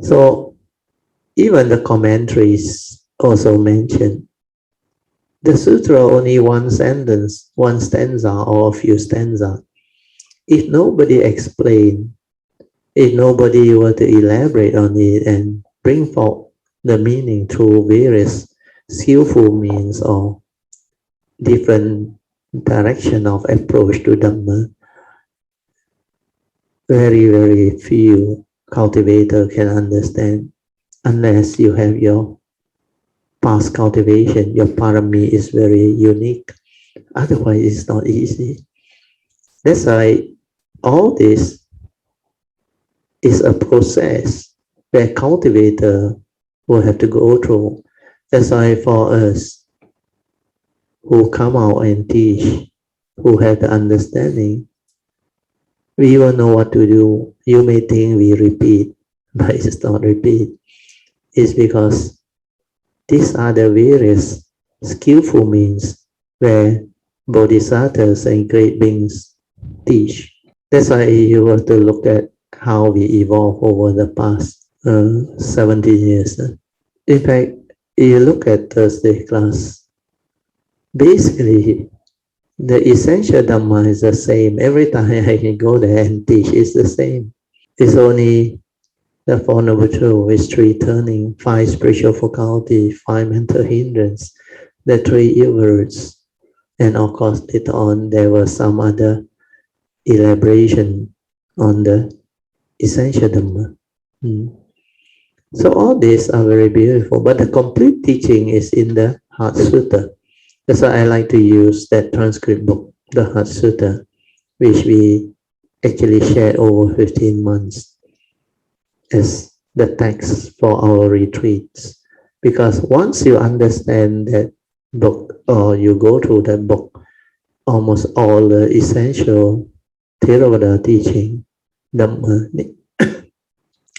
So even the commentaries also mention the sutra only one sentence, one stanza or a few stanzas. If nobody explain, if nobody were to elaborate on it and bring forth the meaning through various skillful means or different direction of approach to Dhamma, very, very few cultivator can understand unless you have your past cultivation, your parami is very unique. Otherwise, it's not easy. That's why all this is a process where cultivator will have to go through. That's why for us who come out and teach, who have the understanding, we will know what to do. You may think we repeat, but it's not repeat. It's because these are the various skillful means where Bodhisattvas and great beings teach. That's why you have to look at how we evolve over the past 70 years. In fact, you look at Thursday class, basically the essential Dhamma is the same. Every time I can go there and teach, it's the same. It's only the Four Noble Truths with 3 turning, 5 spiritual faculty, 5 mental hindrance, the 3 ill words. And of course, later on, there was some other elaboration on the essential Dhamma. So all these are very beautiful, but the complete teaching is in the Heart Sutta. That's why I like to use that transcript book, the Heart Sutta, which we actually shared over 15 months as the text for our retreats. Because once you understand that book, or you go through that book, almost all the essential Theravada teaching, Dhamma,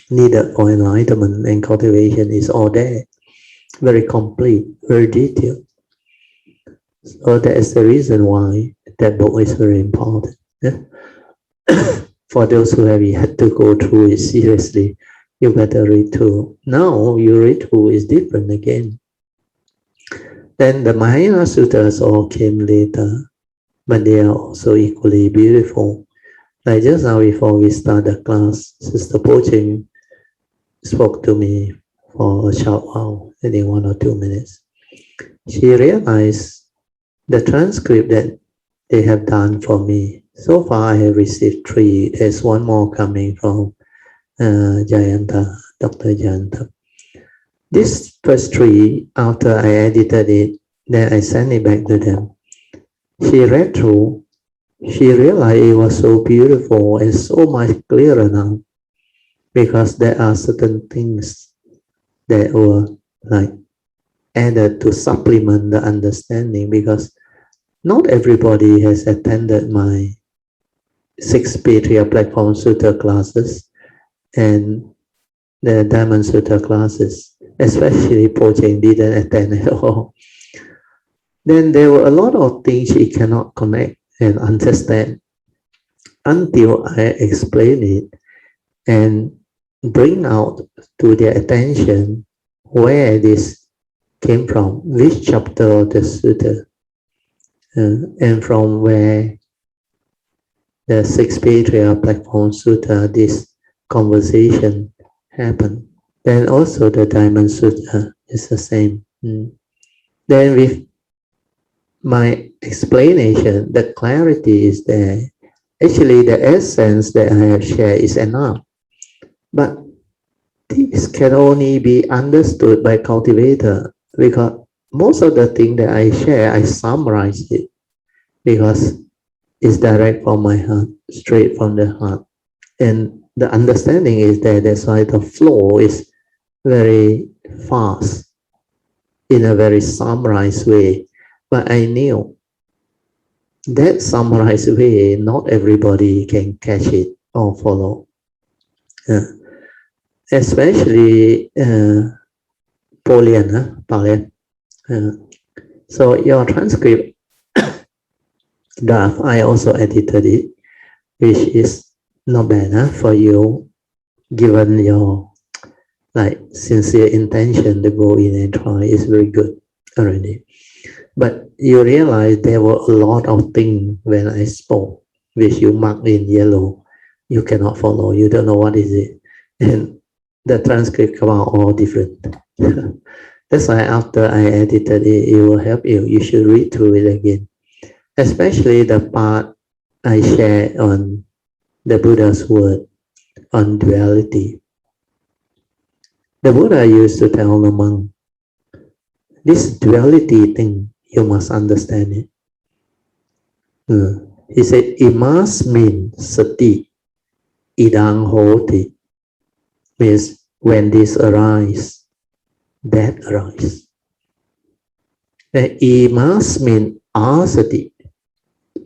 needed for enlightenment and cultivation is all there. Very complete, very detailed. So that is the reason why that book is very important. Yeah? For those who have yet to go through it seriously, you better read through. Now you read through is different again. Then the Mahayana Sutras all came later, but they are also equally beautiful. Like just now before we start the class, Sister Poching spoke to me for a short while, I think 1 or 2 minutes. She realized the transcript that they have done for me. So far, I have received 3. There's one more coming from Jayanta, Dr. Jayanta. This first 3, after I edited it, then I sent it back to them. She read through. She realized it was so beautiful and so much clearer now, because there are certain things that were like added to supplement the understanding, because not everybody has attended my 6 Patriarch Platform Sutra classes and the Diamond Sutra classes, especially Pocheng didn't attend at all. Then there were a lot of things she cannot connect and understand until I explain it and bring out to their attention where this came from, which chapter of the Sutra, and from where the 6 Patriarch Platform Sutra, this conversation happened. Then also the Diamond Sutra is the same. Then with my explanation, the clarity is there. Actually, the essence that I have shared is enough. But this can only be understood by cultivator, because most of the things that I share, I summarize it, because it's direct from my heart, straight from the heart. And the understanding is there. That's why the flow is very fast, in a very summarized way. But I knew that summarized way, not everybody can catch it or follow. Especially Polian. So your transcript draft, I also edited it, which is not bad for you, given your like sincere intention to go in and try. Is very good already. But you realize there were a lot of things when I spoke, which you marked in yellow. You cannot follow. You don't know what is it. And the transcript come out all different. That's why after I edited it, it will help you. You should read through it again. Especially the part I share on the Buddha's word on duality. The Buddha used to tell the monk, this duality thing, you must understand it. He said, imasmin sati idang hoti, means when this arises, that arises. Imasmin asati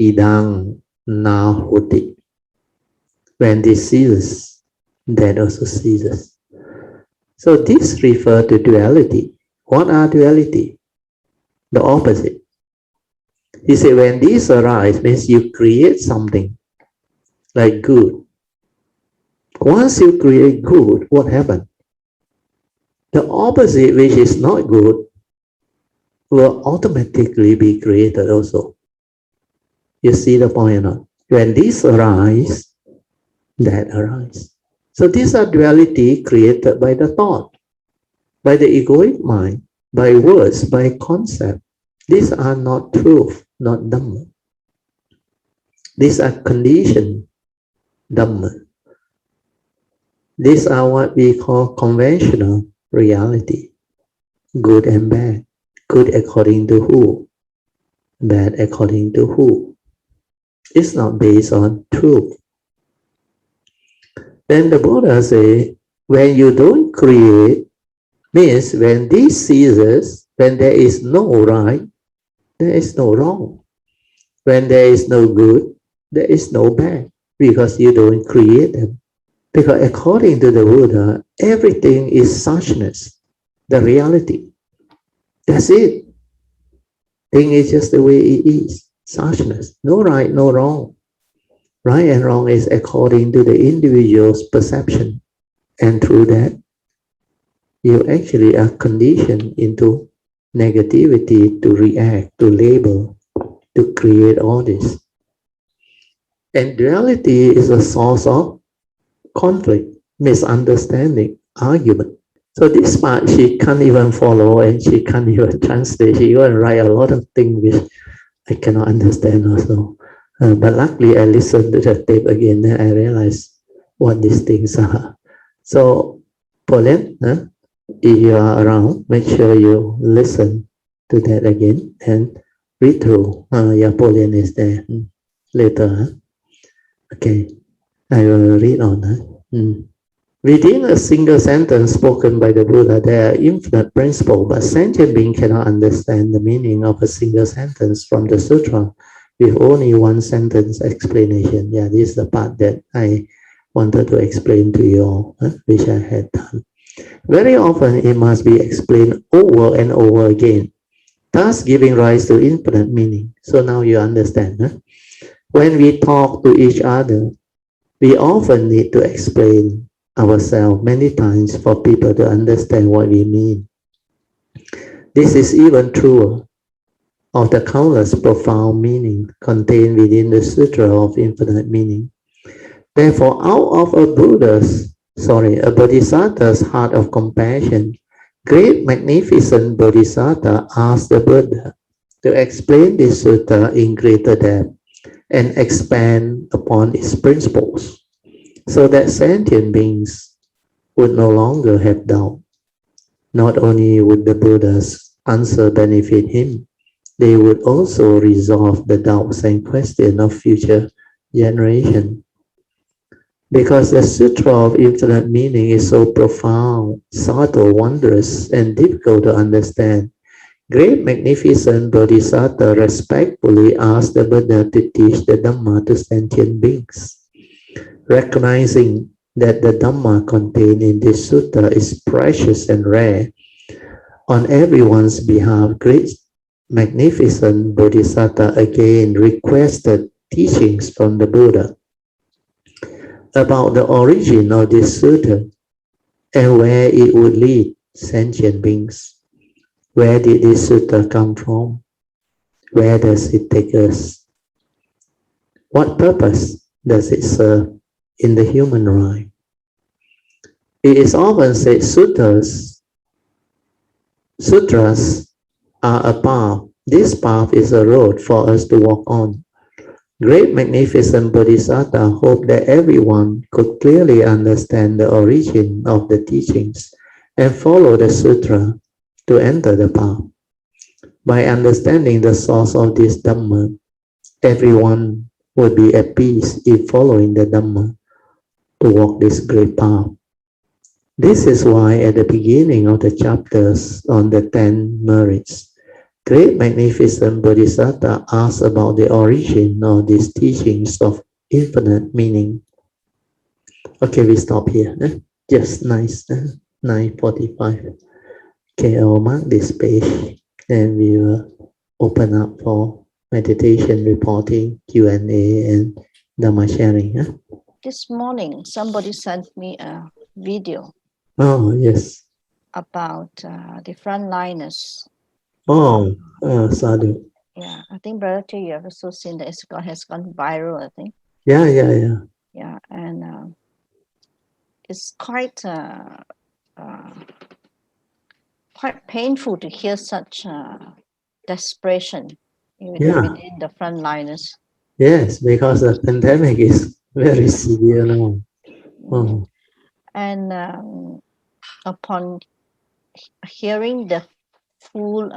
idang nahoti, when this ceases, that also ceases. So this refers to duality. What are duality? The opposite. He said when this arises, means you create something like good. Once you create good, what happens? The opposite, which is not good, will automatically be created also. You see the point or not? When this arises, that arises. So these are duality created by the thought, by the egoic mind, by words, by concept. These are not truth, not Dhamma. These are conditioned Dhamma. These are what we call conventional reality. Good and bad. Good according to who? Bad according to who? It's not based on truth. Then the Buddha says, when you don't create, means when this ceases, when there is no right, there is no wrong. When there is no good, there is no bad, because you don't create them. Because according to the Buddha, everything is suchness, the reality. That's it. Thing is just the way it is, suchness. No right, no wrong. Right and wrong is according to the individual's perception. And through that, you actually are conditioned into negativity to react, to label, to create all this. And duality is a source of conflict, misunderstanding, argument. So this part she can't even follow and she can't even translate. She even write a lot of things which I cannot understand also. But luckily, I listened to the tape again and I realized what these things are. So, Pauline, if you are around, make sure you listen to that again and read through. Yeah, Pauline is there later. Okay, I will read on. Within a single sentence spoken by the Buddha, there are infinite principles, but sentient beings cannot understand the meaning of a single sentence from the sutra with only one sentence explanation. Yeah, this is the part that I wanted to explain to you all, which I had done. Very often it must be explained over and over again, thus giving rise to infinite meaning. So now you understand. When we talk to each other, we often need to explain ourselves many times for people to understand what we mean. This is even truer of the countless profound meaning contained within the Sutra of Infinite Meaning. Therefore, out of a Bodhisattva's heart of compassion, great magnificent Bodhisattva asked the Buddha to explain this sutta in greater depth and expand upon its principles, so that sentient beings would no longer have doubt. Not only would the Buddha's answer benefit him, they would also resolve the doubts and questions of future generations. Because the Sutra of Infinite Meaning is so profound, subtle, wondrous, and difficult to understand, great magnificent Bodhisattva respectfully asked the Buddha to teach the Dhamma to sentient beings. Recognizing that the Dhamma contained in this sutta is precious and rare, on everyone's behalf, great magnificent Bodhisattva again requested teachings from the Buddha about the origin of this sutta and where it would lead sentient beings. Where did this sutta come from? Where does it take us? What purpose does it serve in the human life? It is often said sutras are a path. This path is a road for us to walk on. Great magnificent Bodhisattva hoped that everyone could clearly understand the origin of the teachings and follow the sutra to enter the path. By understanding the source of this Dhamma, everyone would be at peace in following the Dhamma to walk this great path. This is why at the beginning of the chapters on the 10 merits, great magnificent Bodhisattva asks about the origin of these teachings of infinite meaning. Okay, we stop here. Just nice. 9:45. Okay, I'll mark this page and we will open up for meditation, reporting, Q&A, and Dhamma sharing. This morning, somebody sent me a video. Oh, yes. About the frontliners. Oh, sadhu. Yeah, I think Brother T, you have also seen that it has gone viral, I think. Yeah. Yeah, and it's quite painful to hear such desperation within the frontliners. Yes, because the pandemic is very severe now. Oh. And upon hearing the full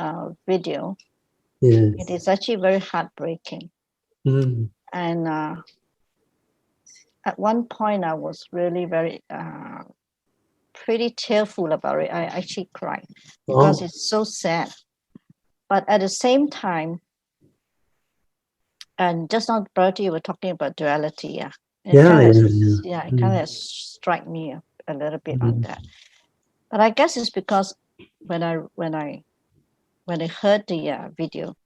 video, yes. It is actually very heartbreaking. And at one point, I was really very pretty tearful about it. I actually cried because it's so sad. But at the same time, and just now, Bertie, you were talking about duality. It kind of struck me a little bit on that. But I guess it's because when I heard the video,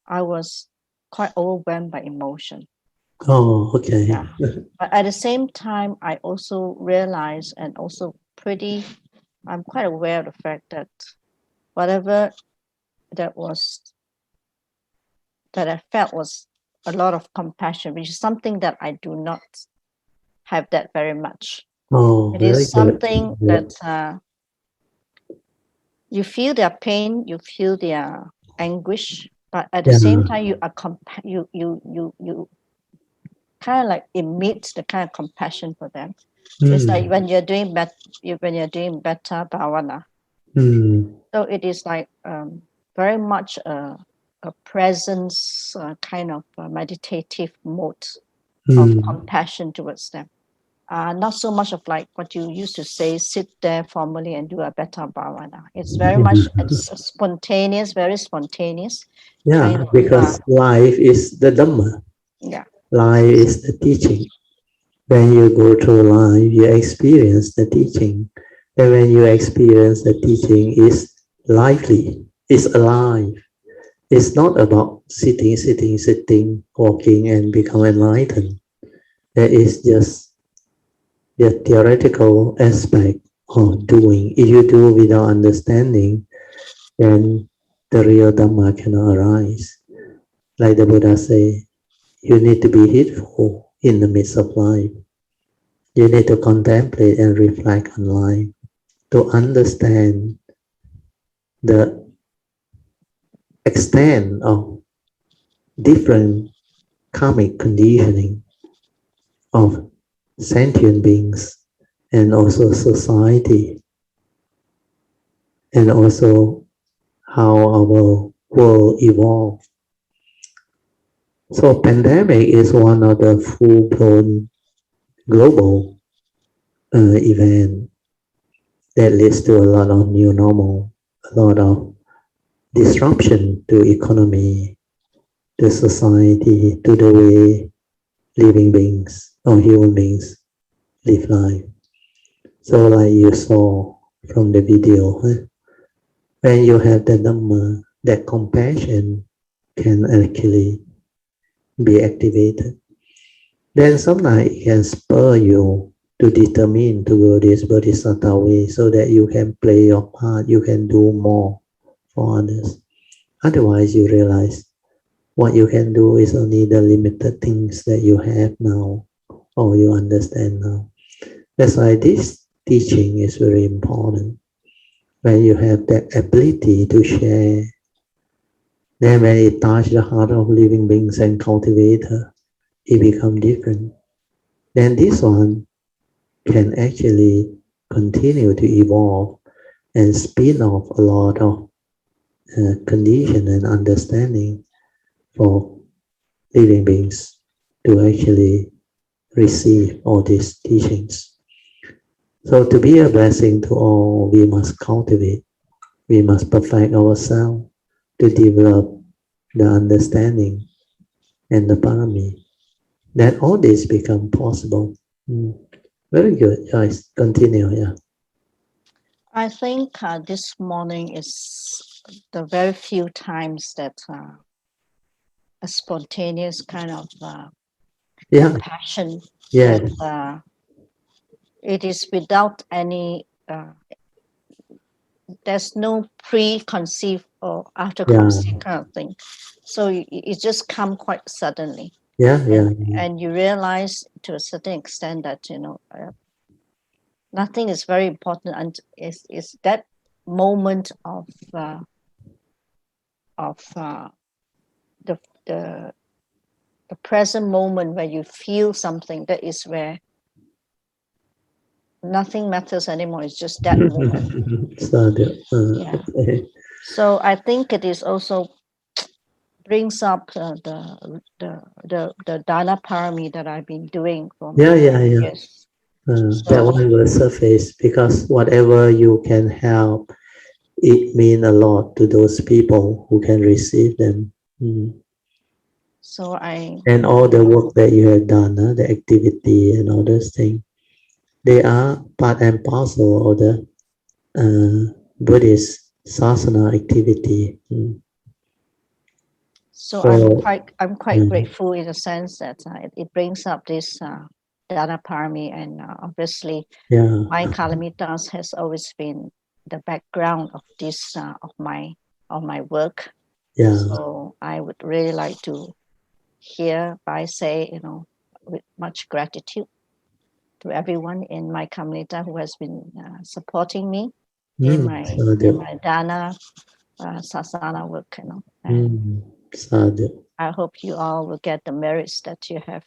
I was quite overwhelmed by emotion. Oh, okay. Yeah. But at the same time, I also realized and also I'm quite aware of the fact that whatever that I felt was a lot of compassion, which is something that I do not have that very much. Oh, it is something that you feel their pain, you feel their anguish, but at the same time you are you kind of like emit the kind of compassion for them. It's like when you're doing beta bhavana. So it is like very much a presence kind of meditative mode of compassion towards them. Not so much of like what you used to say, sit there formally and do a beta bhavana. It's very much spontaneous, very spontaneous. Yeah, because life is the Dhamma. Yeah. Life is the teaching. When you go through life, you experience the teaching. And when you experience the teaching, is lively, it's alive. It's not about sitting, walking and become enlightened. That is just the theoretical aspect of doing. If you do without understanding, then the real Dhamma cannot arise. Like the Buddha say, you need to be heedful in the midst of life. You need to contemplate and reflect on life to understand the extent of different karmic conditioning of sentient beings and also society, and also how our world evolved. So pandemic is one of the full-blown global event that leads to a lot of new normal, a lot of disruption to economy, to society, to the way living beings or human beings live life. So like you saw from the video, when you have the Dhamma, that compassion can actually be activated. Then sometimes it can spur you to determine to go this Bodhisattva way so that you can play your part, you can do more for others. Otherwise, you realize what you can do is only the limited things that you have now or you understand now. That's why this teaching is very important. When you have that ability to share, then when it touches the heart of living beings and cultivator, it becomes different. Then this one can actually continue to evolve and spin off a lot of condition and understanding for living beings to actually receive all these teachings. So to be a blessing to all, we must cultivate, we must perfect ourselves to develop the understanding and the parami. Then all this become possible. Very good, guys. Continue, yeah. I think this morning is the very few times that a spontaneous kind of compassion that it is without any there's no preconceived or after conceived kind of thing. So it just come quite suddenly. And you realize to a certain extent that nothing is very important, and is that moment of the present moment where you feel something, that is where nothing matters anymore. It's just that moment. So I think it is also brings up the dana parami that I've been doing for many years. That one will surface because whatever you can help, it means a lot to those people who can receive them. So and all the work that you have done, the activity and all those things, they are part and parcel of the Buddhist sasana activity. So I'm quite grateful in the sense that it brings up this dana parami, and obviously my kalamitas has always been the background of this of my work. So I would really like to hereby say, with much gratitude to everyone in my community who has been supporting me in my dana sasana work, Sadhu. I hope you all will get the merits that you have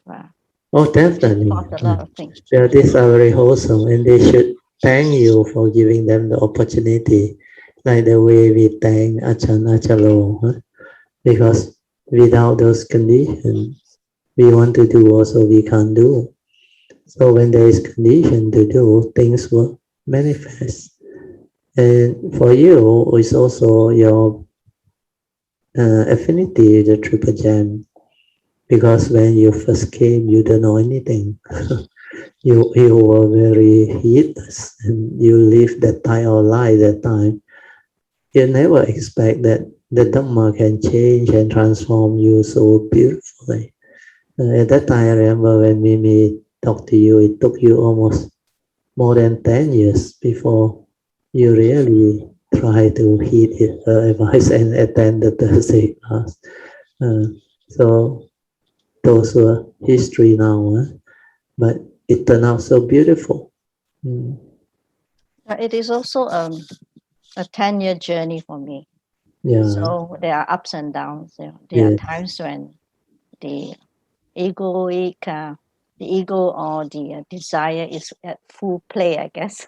Oh, definitely. taught a lot of things. Yeah, these are very wholesome, and they should thank you for giving them the opportunity, like the way we thank Achan Acharo, huh? Because without those conditions, we want to do also we can't do. So when there is condition to do, things will manifest. And for you, it's also your affinity, the triple gem, because when you first came, you don't know anything. you were very heedless, and you live that type of life that time. You never expect that the Dhamma can change and transform you so beautifully. At that time, I remember when Mimi talked to you, it took you almost more than 10 years before you really try to heed her advice and attend the Thursday class. Uh, so those were history now, but it turned out so beautiful. Mm. It is also a 10-year journey for me. Yeah. So there are ups and downs. There Yeah. are times when the egoic, the ego or the desire is at full play, I guess.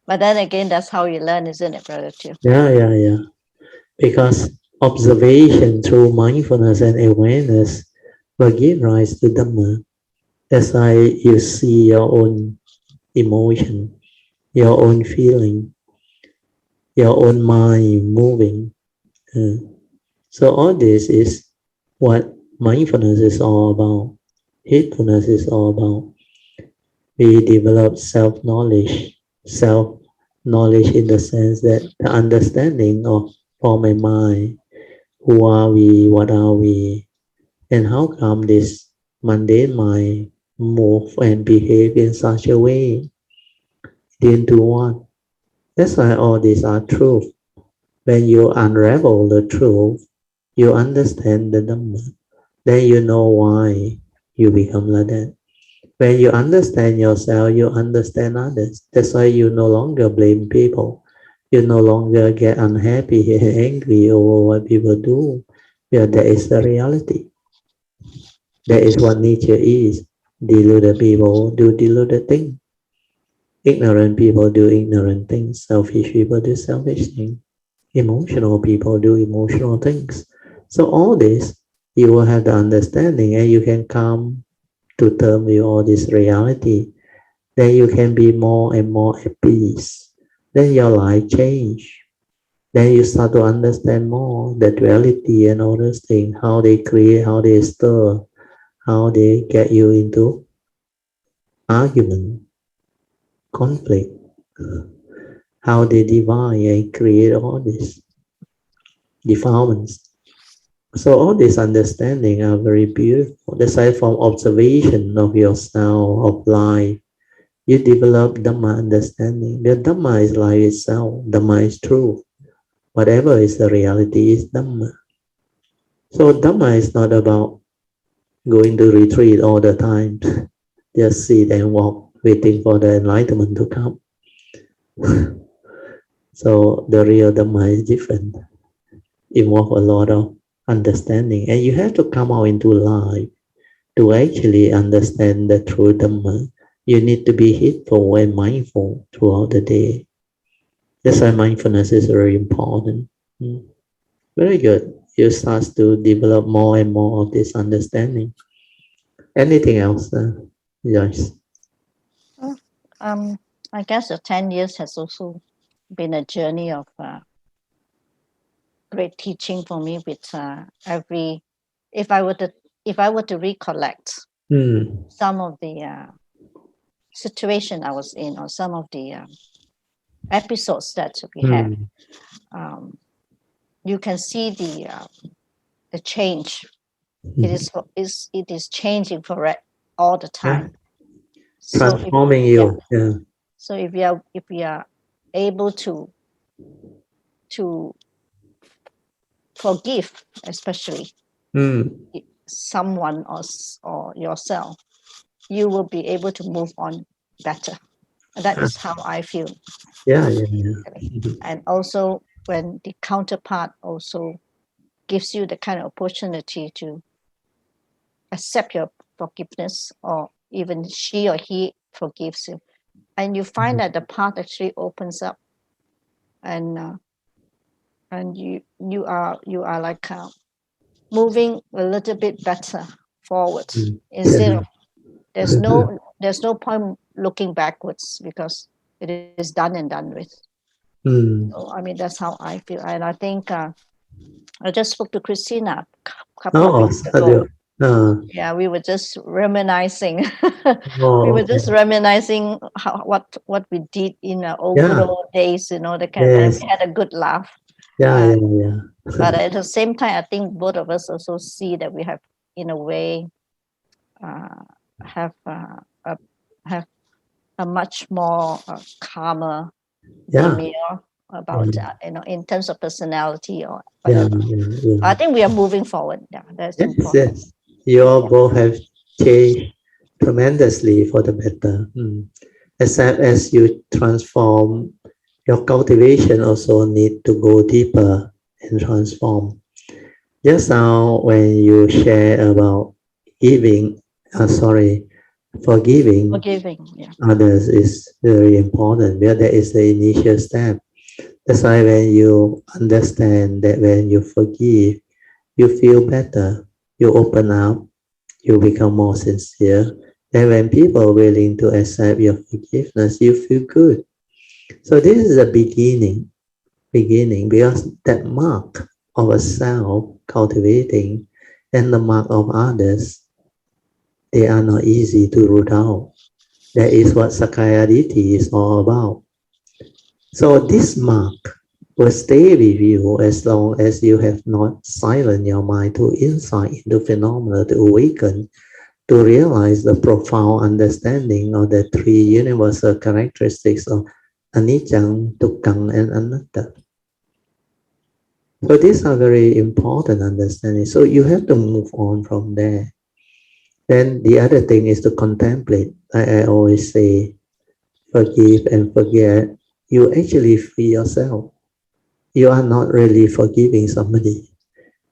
But then again, that's how you learn, isn't it, Brother Too? Yeah. Because observation through mindfulness and awareness will give rise to Dhamma. That's why you see your own emotion, your own feeling, your own mind moving. Uh, so all this is what mindfulness is all about. Heedfulness is all about. We develop self-knowledge, self-knowledge in the sense that the understanding of form and mind, who are we, what are we, and how come this mundane mind move and behave in such a way into one. That's why all these are truth. When you unravel the truth, you understand the Dhamma. Then you know why you become like that. When you understand yourself, you understand others. That's why you no longer blame people. You no longer get unhappy and angry over what people do. Yeah, that is the reality. That is what nature is. Deluded people do deluded things. Ignorant people do ignorant things. Selfish people do selfish things. Emotional people do emotional things. So all this, you will have the understanding and you can come to terms with all this reality. Then you can be more and more at peace. Then your life change. Then you start to understand more the duality and all those things, how they create, how they stir, how they get you into argument, conflict, how they divide and create all these defilements. So all these understanding are very beautiful. Aside from observation of yourself, of life, you develop Dhamma understanding. The Dhamma is life itself. Dhamma is truth. Whatever is the reality is Dhamma. So Dhamma is not about going to retreat all the time. Just sit and walk, waiting for the enlightenment to come. So the real Dhamma is different. Involve a lot of understanding, and you have to come out into life to actually understand the true Dhamma. You need to be heedful and mindful throughout the day. That's why mindfulness is very important. Very good. You start to develop more and more of this understanding. Anything else, Joyce? Well, I guess the 10 years has also been a journey of great teaching for me with every, if I were to recollect some of the situation I was in or some of the episodes that we had, you can see the change. It is changing for all the time. So Transforming you. Yeah. So if we are able to forgive, especially someone or yourself, you will be able to move on better. That is how I feel. Yeah. And also when the counterpart also gives you the kind of opportunity to accept your forgiveness, or even she or he forgives you, and you find that the path actually opens up, and you are like moving a little bit better forward, instead of there's no point looking backwards, because it is done and done with. So, I mean, that's how I feel. And I think I just spoke to Christina a couple of weeks ago. Yeah, we were just reminiscing. We were just reminiscing what we did in our good old days, the kind, and we had a good laugh. But at the same time, I think both of us also see that we have, in a way, have a much more calmer demeanor about in terms of personality or whatever. I think we are moving forward. Yeah, that's important. Yes. You all both have changed tremendously for the better. Except as you transform, your cultivation also need to go deeper and transform. Just now, when you share about forgiving others is very important, because that is the initial step. That's why when you understand that when you forgive, you feel better, you open up, you become more sincere. And when people are willing to accept your forgiveness, you feel good. So this is a beginning, because that mark of a self cultivating and the mark of others, they are not easy to root out. That is what Sakayaditi is all about. So this mark will stay with you as long as you have not silenced your mind to insight into phenomena, to awaken, to realize the profound understanding of the three universal characteristics of anicca, dukkha, and anatta. So these are very important understanding. So you have to move on from there. Then the other thing is to contemplate. I always say, forgive and forget. You actually free yourself. You are not really forgiving somebody,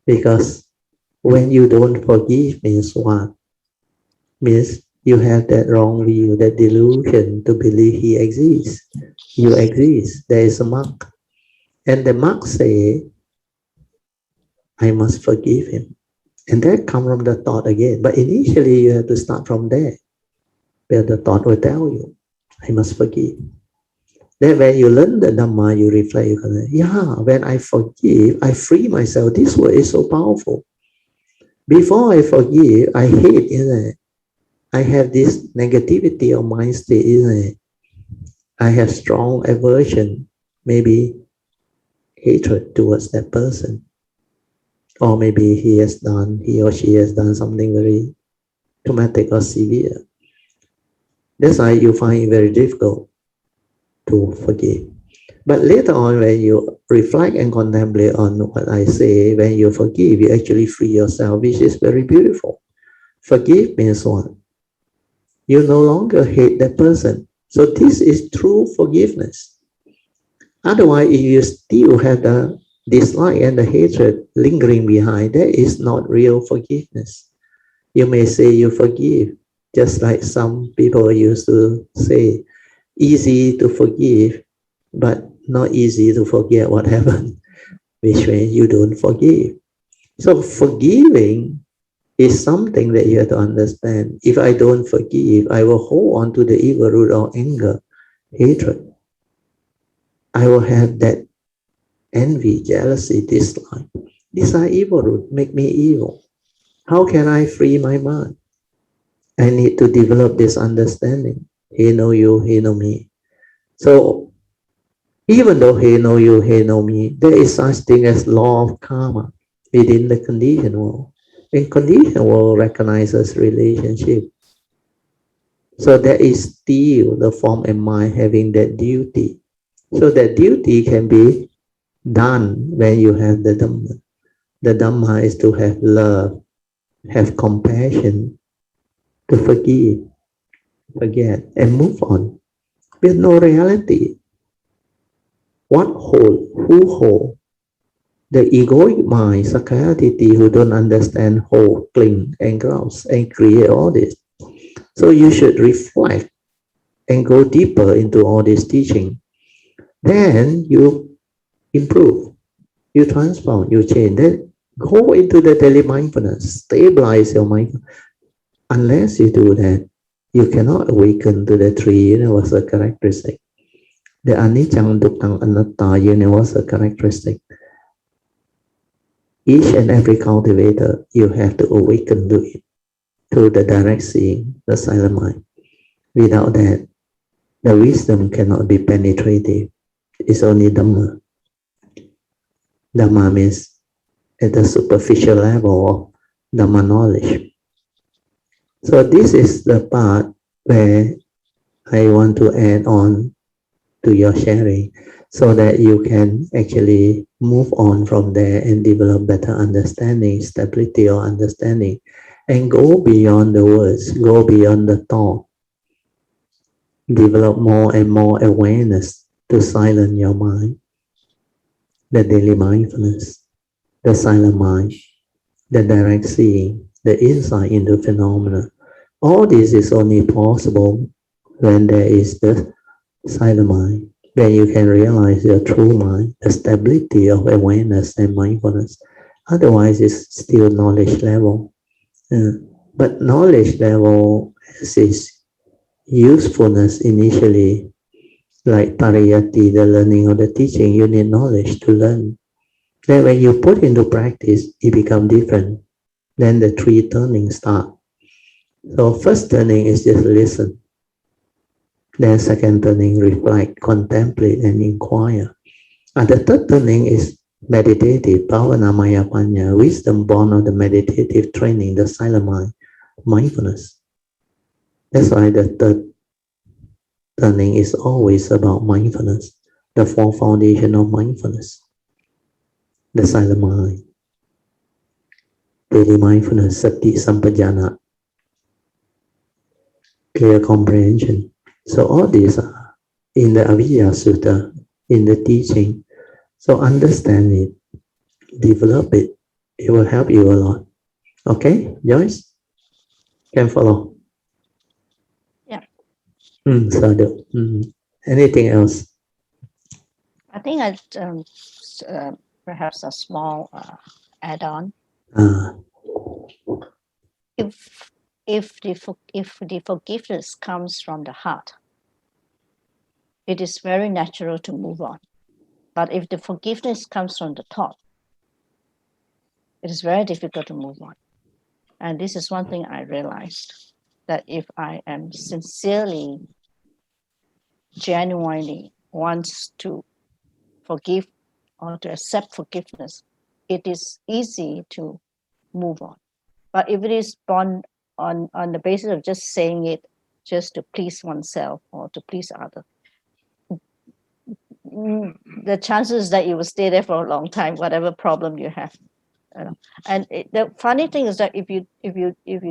because when you don't forgive means what? Means you have that wrong view, that delusion to believe he exists. You exist. There is a mark. And the mark say, I must forgive him. And that comes from the thought again. But initially you have to start from there, where the thought will tell you, I must forgive. Then when you learn the Dhamma, you reflect, you can say, when I forgive, I free myself. This word is so powerful. Before I forgive, I hate, isn't it? I have this negativity of mind state, isn't it? I have strong aversion, maybe hatred towards that person. Or maybe he or she has done something very traumatic or severe. That's why you find it very difficult to forgive. But later on, when you reflect and contemplate on what I say, when you forgive, you actually free yourself, which is very beautiful. Forgive means what? You no longer hate that person. So this is true forgiveness. Otherwise, if you still have the dislike and the hatred lingering behind, that is not real forgiveness. You may say you forgive, just like some people used to say, easy to forgive, but not easy to forget what happened, which means you don't forgive. So forgiving is something that you have to understand. If I don't forgive, I will hold on to the evil root of anger, hatred. I will have that envy, jealousy, dislike. These are evil root, make me evil. How can I free my mind? I need to develop this understanding. He know you, he know me. So even though he know you, he know me, there is such thing as law of karma within the conditioned world. In conditioned world recognizes relationship. So there is still the form and mind having that duty. So that duty can be done when you have the Dhamma. The Dhamma is to have love, have compassion, to forgive, forget, and move on with no reality. What whole? Who whole? The egoic mind, Sakayatiti, who don't understand, hold, cling, and grouse, and create all this. So you should reflect and go deeper into all this teaching. Then you improve, you transform, you change. Then go into the daily mindfulness, stabilize your mind. Unless you do that, you cannot awaken to the three universal characteristics. The anicca, dukkha, anatta universal characteristic. Each and every cultivator, you have to awaken to it, to the direct seeing, the silent mind. Without that, the wisdom cannot be penetrative. It's only Dhamma. Dhamma means at the superficial level of Dhamma knowledge. So this is the part where I want to add on to your sharing so that you can actually move on from there and develop better understanding, stability or understanding, and go beyond the words, go beyond the thought, develop more and more awareness to silence your mind, the daily mindfulness, the silent mind, the direct seeing, the insight into phenomena. All this is only possible when there is the silent mind, when you can realize your true mind, the stability of awareness and mindfulness. Otherwise, it's still knowledge level. But knowledge level has its usefulness initially, like pariyati, the learning or the teaching, you need knowledge to learn. Then when you put into practice, it becomes different. Then the three turnings start. So first turning is just listen. Then second turning, reflect, contemplate, and inquire. And the third turning is meditative, bhavana maya panya, wisdom born of the meditative training, the silent mind, mindfulness. That's why the third turning is always about mindfulness, the four foundation of mindfulness, the silent mind, daily mindfulness, sati sampajana, clear comprehension. So all these are in the Avijja Sutta, in the teaching. So understand it, develop it. It will help you a lot. Okay, Joyce? Can follow? Yeah. Sadhu. Anything else? I think I perhaps a small add-on. If the forgiveness comes from the heart, it is very natural to move on. But if the forgiveness comes from the thought, it is very difficult to move on. And this is one thing I realized, that if I am sincerely, genuinely wants to forgive or to accept forgiveness, it is easy to move on. But if it is born on the basis of just saying it just to please oneself or to please others, the chances that you will stay there for a long time, whatever problem you have. And the funny thing is that if you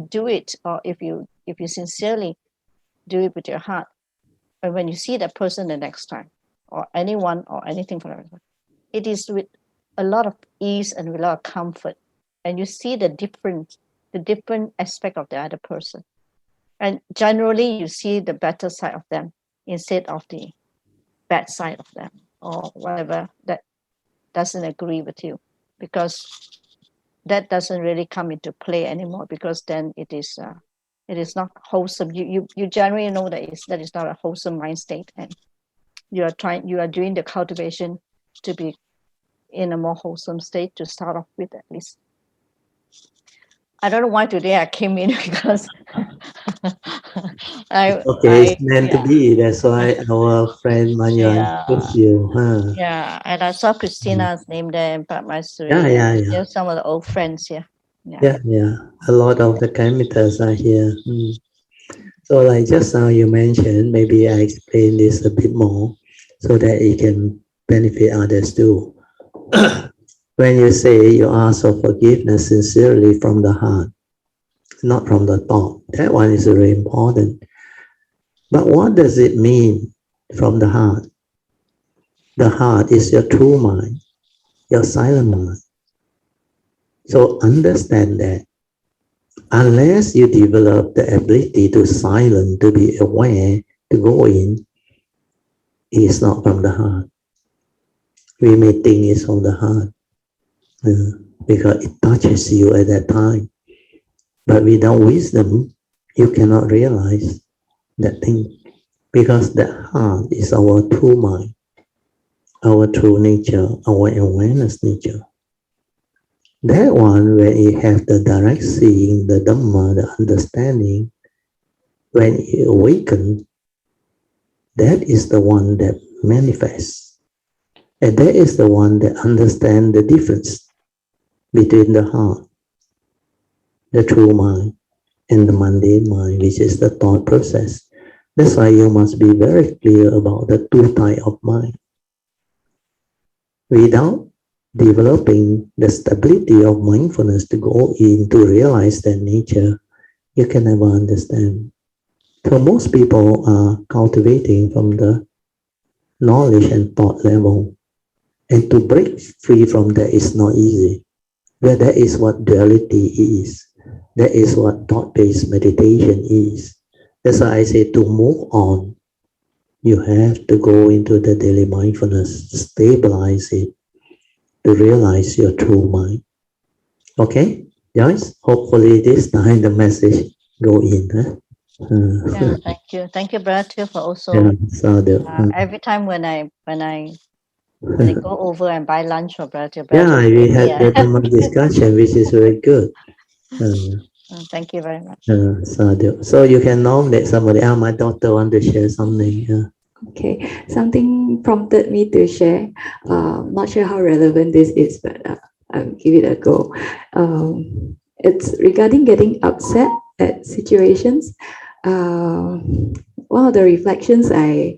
do it, or if you sincerely do it with your heart, and when you see that person the next time, or anyone or anything for that, it is with a lot of ease and with a lot of comfort, and you see the different aspect of the other person, and generally you see the better side of them instead of the bad side of them, or whatever that doesn't agree with you, because that doesn't really come into play anymore, because then it is not wholesome. You generally know that is not a wholesome mind state, and you are doing the cultivation to be in a more wholesome state to start off with, at least. I don't know why today I came in because it's meant to be. That's why our friend Manyan puts you. Yeah, and I saw Christina's name there, and Padmasuri. Yeah. Some of the old friends here. Yeah. A lot of the Kamitas are here. So like just now you mentioned, maybe I explain this a bit more so that it can benefit others too. When you say you ask for forgiveness sincerely from the heart, not from the thought, that one is very important. But what does it mean from the heart? The heart is your true mind. your silent mind. So understand that unless you develop the ability to silence, to be aware, to go in, it's not from the heart. We may think it's from the heart because it touches you at that time. But without wisdom, you cannot realize that thing, because the heart is our true mind, our true nature, our awareness nature. That one, when it has the direct seeing, the Dhamma, the understanding, when it awakens, that is the one that manifests. And that is the one that understands the difference between the heart, the true mind, and the mundane mind, which is the thought process. That's why you must be very clear about the two types of mind. Without developing the stability of mindfulness to go in to realize that nature, you can never understand. So most people are cultivating from the knowledge and thought level. And to break free from that is not easy. But that is what duality is. That is what thought-based meditation is. That's why I say to move on, you have to go into the daily mindfulness, stabilize it, to realize your true mind. Okay, guys? Hopefully this time the message go in. Yeah, thank you, Brother, for also. Yeah, so every time when I go over and buy lunch for Brother, yeah, we had the Dhamma discussion, which is very good. Thank you very much. So you can nominate somebody. My daughter want to share something. Okay, something prompted me to share. Not sure how relevant this is, but I'll give it a go. It's regarding getting upset at situations. One of the reflections I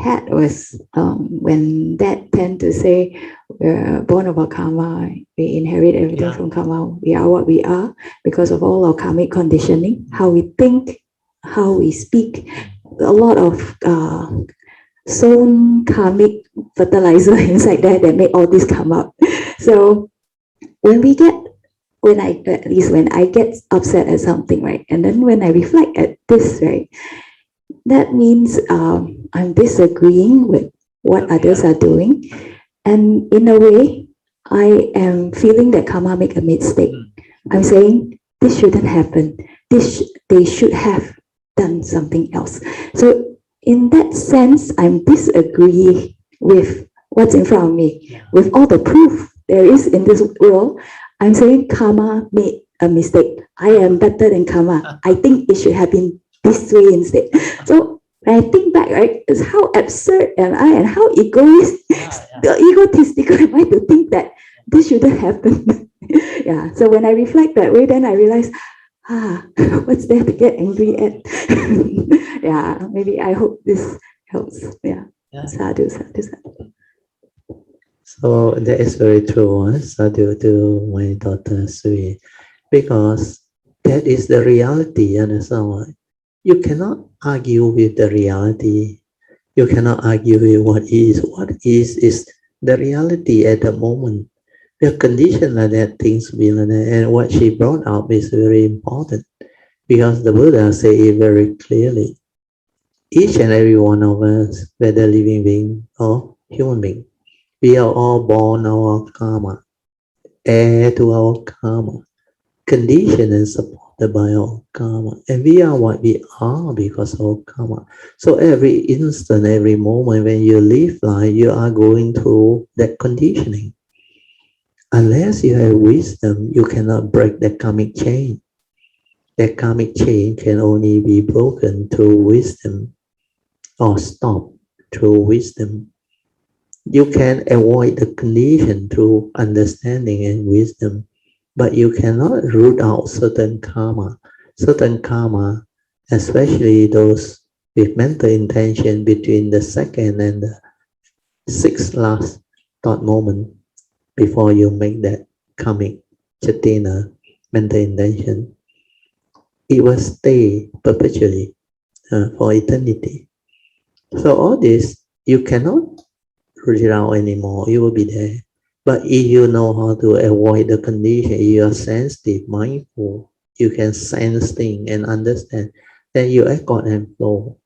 had was when Dad tend to say, we're born of our karma, we inherit everything from karma, we are what we are because of all our karmic conditioning, how we think, how we speak, a lot of sown karmic fertilizer inside there that make all this come up. So when I get upset at something, right, and then when I reflect at this, right, that means I'm disagreeing with what others are doing, and in a way I am feeling that karma make a mistake. I'm saying this shouldn't happen, they should have done something else. So in that sense, I'm disagreeing with what's in front of me, with all the proof there is in this world. I'm saying karma made a mistake. I am better than karma. I think it should have been this way instead. So when I think back, right, is how absurd am I and how egotistical am I to think that this shouldn't happen. Yeah. So when I reflect that way, then I realize, what's there to get angry at? Yeah, maybe I hope this helps. Yeah. Sadhu, sadhu, sadhu. So that is very true, sadhu to my daughter Sui, because that is the reality, understand? You cannot argue with the reality. You cannot argue with what is. What is the reality at the moment. The condition like that, things will like that. And what she brought up is very important, because the Buddha said it very clearly. Each and every one of us, whether living being or human being, we are all born our karma, heir to our karma, conditioned and supported by our karma. And we are what we are because of karma. So every instant, every moment when you live life, you are going through that conditioning. Unless you have wisdom, you cannot break that karmic chain. That karmic chain can only be broken through wisdom or stopped through wisdom. You can avoid the condition through understanding and wisdom, but you cannot root out certain karma. Certain karma, especially those with mental intention between the second and the sixth last thought moment before you make that karmic chaitana mental intention, it will stay perpetually for eternity. So all this, you cannot root it out anymore. It will be there. But if you know how to avoid the condition, you are sensitive, mindful, you can sense things and understand, then you accord and flow.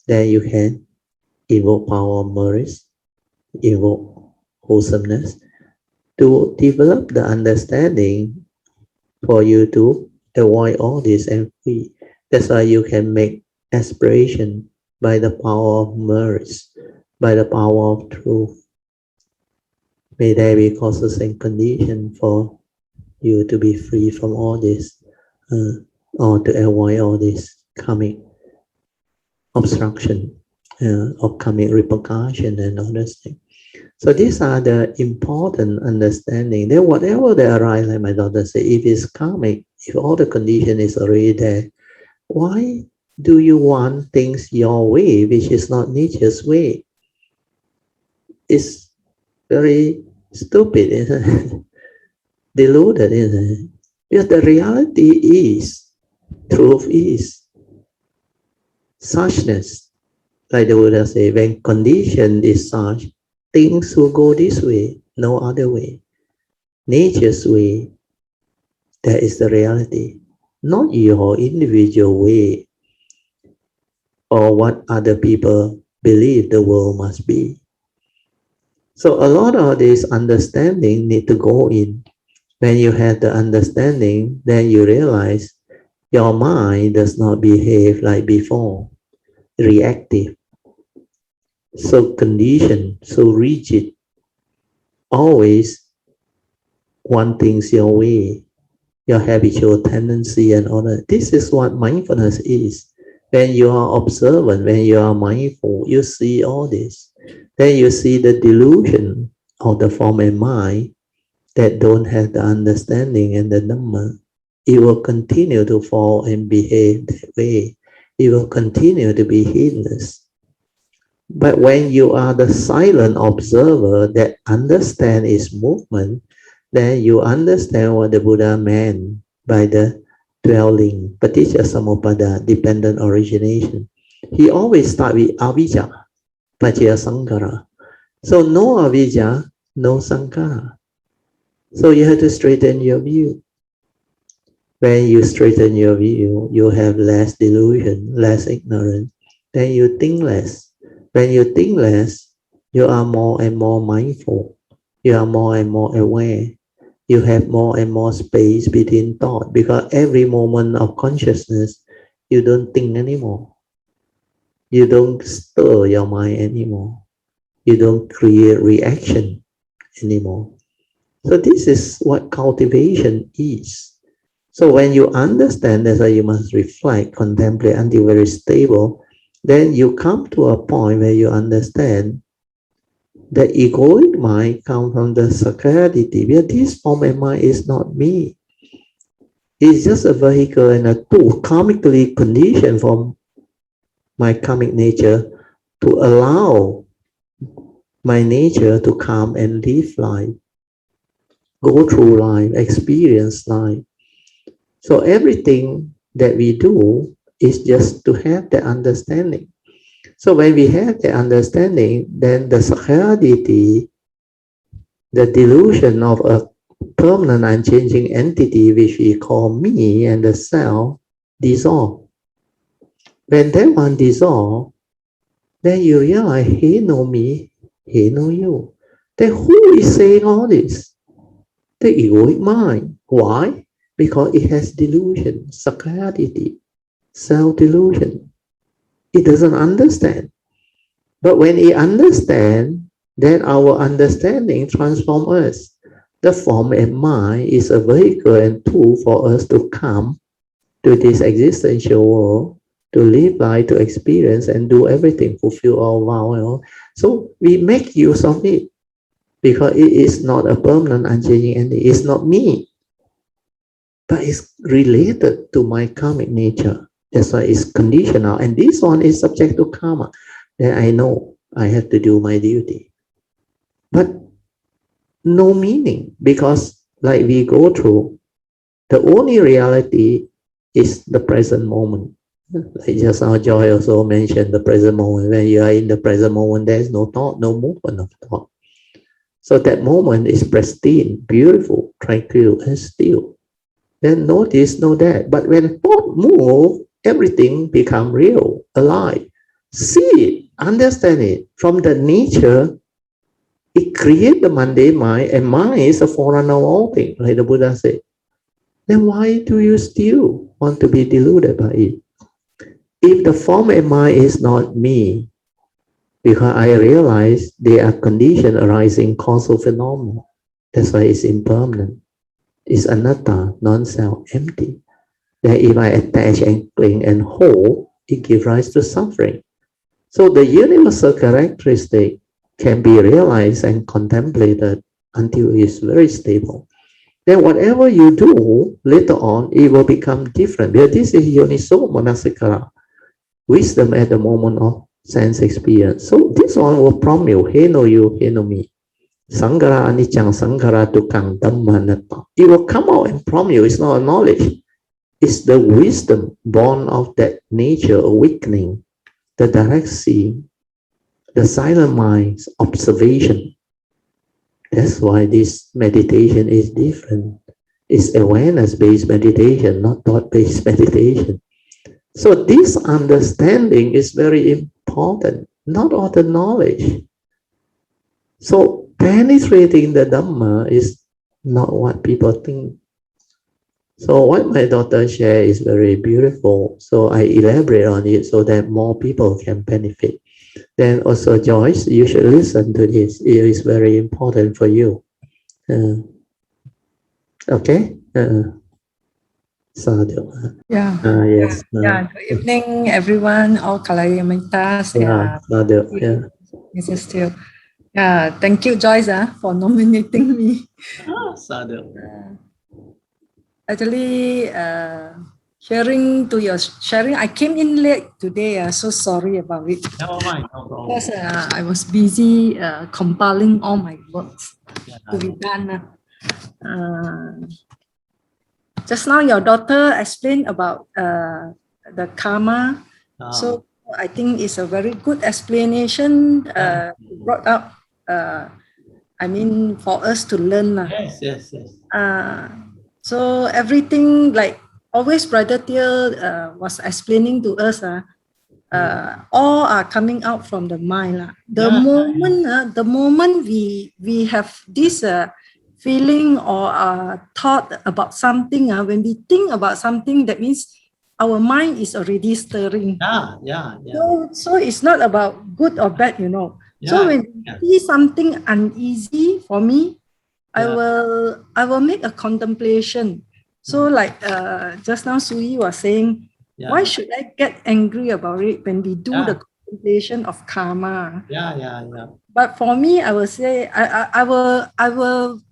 Then you can evoke power of merit, evoke wholesomeness, to develop the understanding for you to avoid all this and free. That's why you can make aspiration by the power of merit, by the power of truth. May there be causes and conditions for you to be free from all this, or to avoid all this karmic obstruction, or karmic repercussion and all those things. So these are the important understanding. Then whatever they arise, like my daughter said, if it's karmic, if all the condition is already there, why do you want things your way, which is not nature's way? It's very stupid, isn't it? Deluded, isn't it? Because the reality is, truth is, suchness. Like the Buddha say, when condition is such, things will go this way, no other way. Nature's way, that is the reality. Not your individual way or what other people believe the world must be. So a lot of this understanding need to go in. When you have the understanding, then you realize your mind does not behave like before, reactive, so conditioned, so rigid, always want things your way, your habitual tendency and all that. This is what mindfulness is. When you are observant, when you are mindful, you see all this. Then you see the delusion of the form and mind that don't have the understanding and the Dhamma. It will continue to fall and behave that way. It will continue to be heedless. But when you are the silent observer that understand its movement, then you understand what the Buddha meant by the dwelling, paticca samuppada, dependent origination. He always start with avijja, paccaya sankhara. So no avijja, no sankhara. So you have to straighten your view. When you straighten your view, you have less delusion, less ignorance. Then you think less. When you think less, you are more and more mindful. You are more and more aware. You have more and more space between thought, because every moment of consciousness, you don't think anymore. You don't stir your mind anymore. You don't create reaction anymore. So this is what cultivation is. So when you understand, that's why you must reflect, contemplate until very stable. Then you come to a point where you understand the egoic mind comes from the sacrality. Because this form and mind is not me. It's just a vehicle and a tool, karmically conditioned from my karmic nature to allow my nature to come and live life, go through life, experience life. So everything that we do is just to have the understanding. So when we have the understanding, then the sacrality, the delusion of a permanent unchanging entity, which we call me and the self, dissolve. When that one dissolve, then you realize he know me, he know you. Then who is saying all this? The egoic mind. Why? Because it has delusion, sacrality, self-delusion. It doesn't understand. But when it understands, then our understanding transforms us. The form and mind is a vehicle and tool for us to come to this existential world, to live life, to experience and do everything, fulfill our vow. So we make use of it because it is not a permanent, unchanging entity. It's not me, but it's related to my karmic nature. That's why it's conditional. And this one is subject to karma. Then I know I have to do my duty. But no meaning, because like we go through, the only reality is the present moment. Like just now Joy also mentioned the present moment. When you are in the present moment, there is no thought, no movement of thought. So that moment is pristine, beautiful, tranquil, and still. Then notice, know that. But when thought move, everything become real, alive. See it, understand it. From the nature, it creates the mundane mind, and mind is a forerunner of all things, like the Buddha said. Then why do you still want to be deluded by it? If the form and mind is not me, because I realize they are conditioned arising causal phenomena. That's why it's impermanent. It's anatta, non-self, empty. That if I attach and cling and hold, it gives rise to suffering. So the universal characteristic can be realized and contemplated until it's very stable. Then whatever you do later on, it will become different. Because this is yoniso manasikara, wisdom at the moment of sense experience. So this one will prompt you, hey no you, hey no me. Sankhara anicca, sankhara dukkha, dhamma anatta. It will come out and prompt you. It's not a knowledge. It's the wisdom born of that nature awakening, the direct seeing, the silent mind's observation. That's why this meditation is different. It's awareness-based meditation, not thought-based meditation. So this understanding is very important, not all the knowledge. So penetrating the Dhamma is not what people think. So what my daughter shared is very beautiful. So I elaborate on it so that more people can benefit. Then also Joyce, you should listen to this. It is very important for you. Okay? Sadhu. Yeah. Yes. Yeah. Good evening, everyone. All Kalayamitas. Yeah. Sadhu. Yeah. This is still. Yeah. Thank you, Joyce, for nominating me. Sadhu. Actually, sharing to your sharing, I came in late today. So sorry about it. No problem. Because I was busy compiling all my works to be done. Just now, your daughter explained about the karma. So I think it's a very good explanation brought up. I mean, for us to learn. Yes. So everything, like always, Brother Teo was explaining to us. All are coming out from the mind. The moment we have this feeling or thought about something, when we think about something, that means our mind is already stirring. So it's not about good or bad, So when you see something uneasy for me, I will make a contemplation. So like just now Sui was saying, why should I get angry about it when we do the contemplation of karma? But for me, I will say I will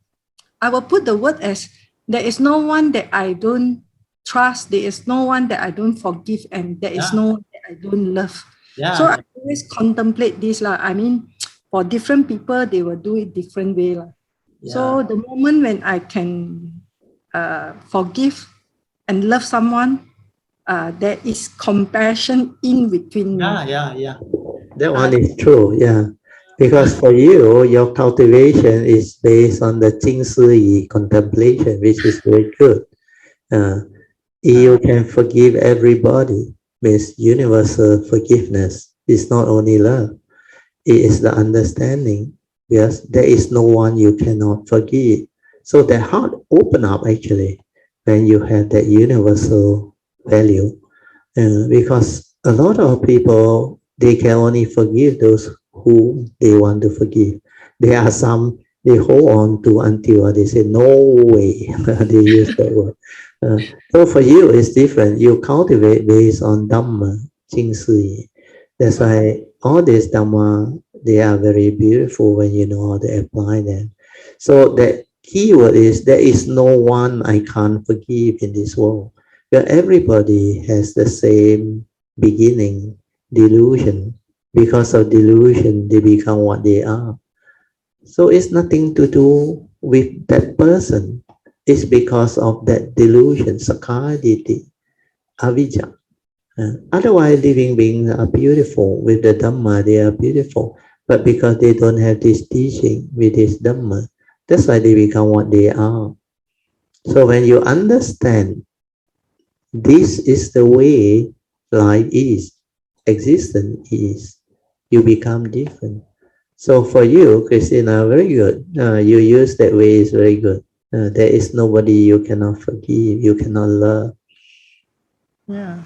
put the word as there is no one that I don't trust, there is no one that I don't forgive, and there is no one that I don't love. So I always contemplate this. I mean, for different people, they will do it different way. So the moment when I can forgive and love someone, there is compassion in between. That one is true, Because for you, your cultivation is based on the Jing Si Yi contemplation, which is very good. You can forgive everybody, means universal forgiveness. It's not only love, it is the understanding. Yes, there is no one you cannot forgive. So the heart open up actually when you have that universal value. Because a lot of people, they can only forgive those who they want to forgive. There are some they hold on to until they say, no way, they use that word. So for you, it's different. You cultivate based on Dhamma, Jing Si Yi. That's why all these Dhamma, they are very beautiful when you know how to apply them. So the key word is, there is no one I can't forgive in this world. But everybody has the same beginning, delusion. Because of delusion, they become what they are. So it's nothing to do with that person. It's because of that delusion, sakkaya ditthi, avijja. Otherwise, living beings are beautiful. With the Dhamma, they are beautiful. But because they don't have this teaching with this Dhamma, that's why they become what they are. So when you understand this is the way life is, existence is, you become different. So for you, Christina, very good. You use that way is very good. There is nobody you cannot forgive, you cannot love. Yeah.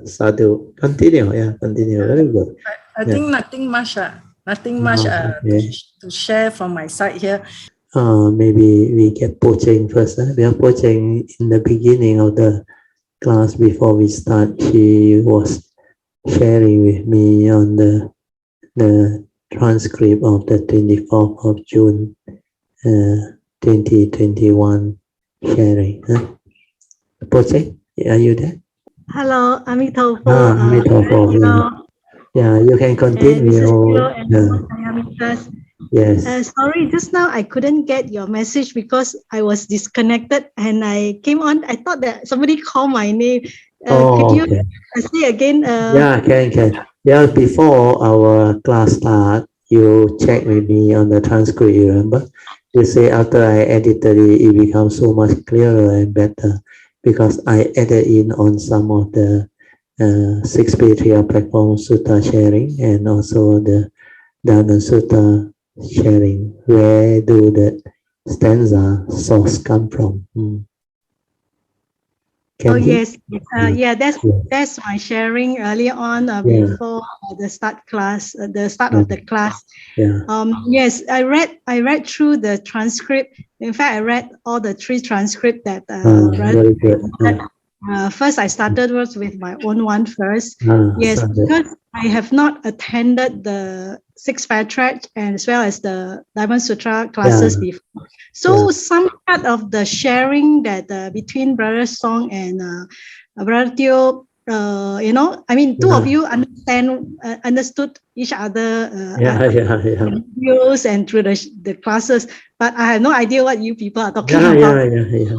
Sadhu, continue. Yeah, continue. Yeah. Very good. I think nothing much. Nothing much Okay. to share from my side here. Maybe we get Pocheng first. We are Pocheng in the beginning of the class before we start. She was sharing with me on the transcript of the 24th of June 2021 sharing. Pocheng, are you there? Hello, Amitabha. Amitabha. Yeah, you can continue. Yes. Sorry, just now I couldn't get your message because I was disconnected and I came on. I thought that somebody called my name. Could you say again? Yeah, can. Yeah, before our class start, you check with me on the transcript, you remember? You say after I edited it, it becomes so much clearer and better because I added in on some of the six spiritual platform Sutta sharing and also the Dana Sutta sharing. Where do the stanza source come from? Yes. That's my sharing earlier on before the start class, the start of the class. Yeah. Yes, I read through the transcript. In fact, I read all the 3 transcripts that very good. first I started with my own one first. Yes, Started. because I have not attended the 6 Patriarch and as well as the Diamond Sutra classes before. So some part of the sharing that between Brother Song and Brother Teo, two of you understood each other videos and through the classes, but I have no idea what you people are talking about.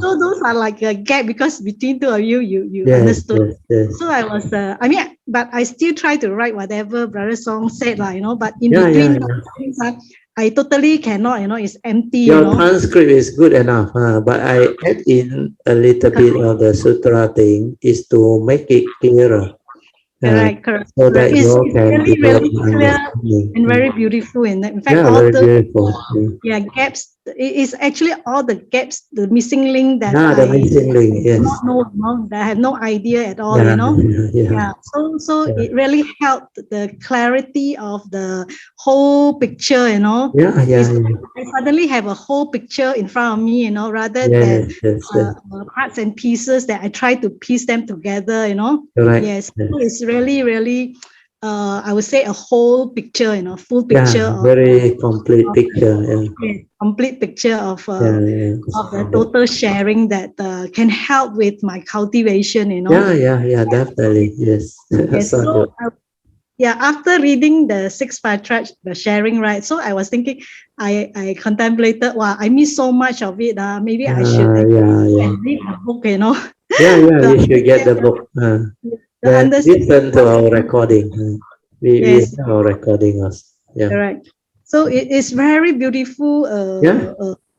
So those are like a gap because between 2 of you, you understood. So I was, but I still try to write whatever Brother Song said, but in between things, I totally cannot, it's empty. Your transcript is good enough, but I add in a little bit of the sutra thing is to make it clearer. Correct. So that It's you can really clear and very beautiful. And in fact, all very the beautiful. gaps, it is actually all the gaps, the missing link that the missing link, yes. not know, that I have no idea at all, So it really helped the clarity of the whole picture, I suddenly have a whole picture in front of me, rather than parts and pieces that I try to piece them together, Correct. Yes, so it's really, I would say a whole picture, full picture. Very complete picture. Complete picture of the total sharing that can help with my cultivation, Definitely, yes. So after reading the 6 Patriarch, the sharing, right? So I was thinking, I contemplated, wow, I miss so much of it. Maybe I should read the book, You should get the book. Then listen to our recording. We have our recording also. Correct. So it is very beautiful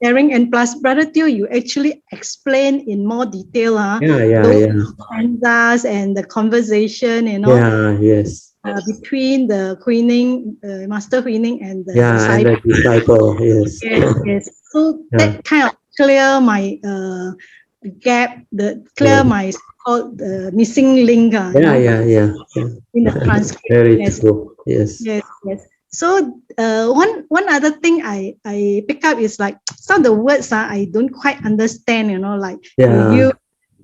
sharing, and plus, Brother Teo, you actually explain in more detail, those stanzas and the conversation, Yes. Between the Master Huining and the disciple. Yes. Yes. So that kind of clear my gap, my so-called missing link. In the transcript. Very true. Yes. So one other thing I pick up is like some of the words I don't quite understand, like you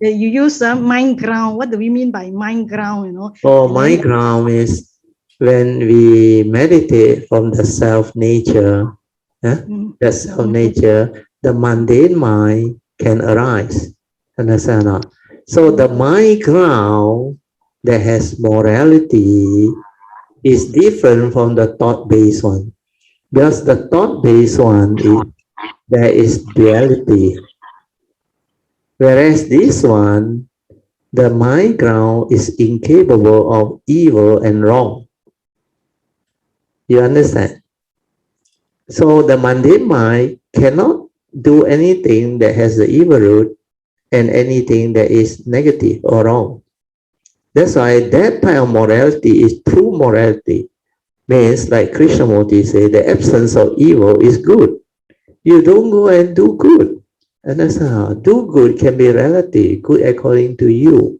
use mind ground. What do we mean by mind ground, Mind ground is when we meditate from the self nature, the self nature, the mundane mind can arise. Understand or not? So the mind ground that has morality is different from the thought-based one. Because the thought-based one there is duality. Whereas this one, the mind ground is incapable of evil and wrong. You understand? So the mundane mind cannot do anything that has the evil root and anything that is negative or wrong. That's why that type of morality is true morality. Means, like Krishnamurti said, the absence of evil is good. You don't go and do good. And that's how do good can be relative, good according to you.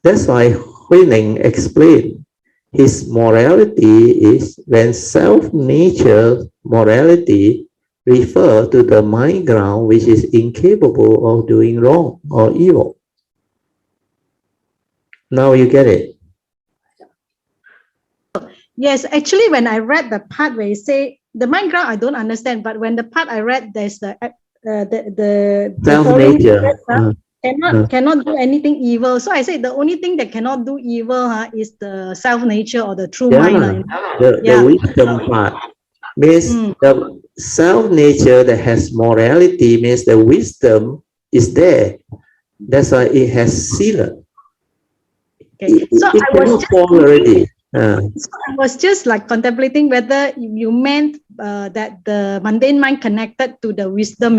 That's why Huining explained his morality is when self-nature morality refer to the mind ground which is incapable of doing wrong or evil. Now you get it. Yes, actually, when I read the part where you say the mind ground, I don't understand. But when the part I read, there's the following Self-nature. cannot do anything evil. So I say the only thing that cannot do evil is the self nature or the true mind. The wisdom part means the self-nature that has morality means the wisdom is there. That's why it has sila. Okay. So I was just like contemplating whether you meant that the mundane mind connected to the wisdom,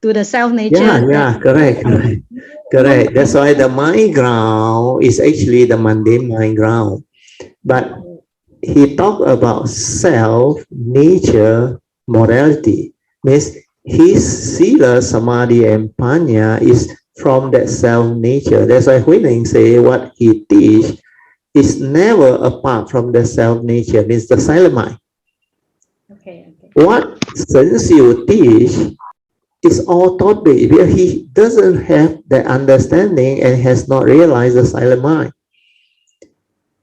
to the self nature. Correct. That's why the mind ground is actually the mundane mind ground. But he talked about self nature morality. Means his sila, samadhi, and panya is from that self nature. That's why Huining say what he teach is never apart from the self nature, means the silent mind. Okay. What Sense you teach is all thought based, where he doesn't have the understanding and has not realized the silent mind.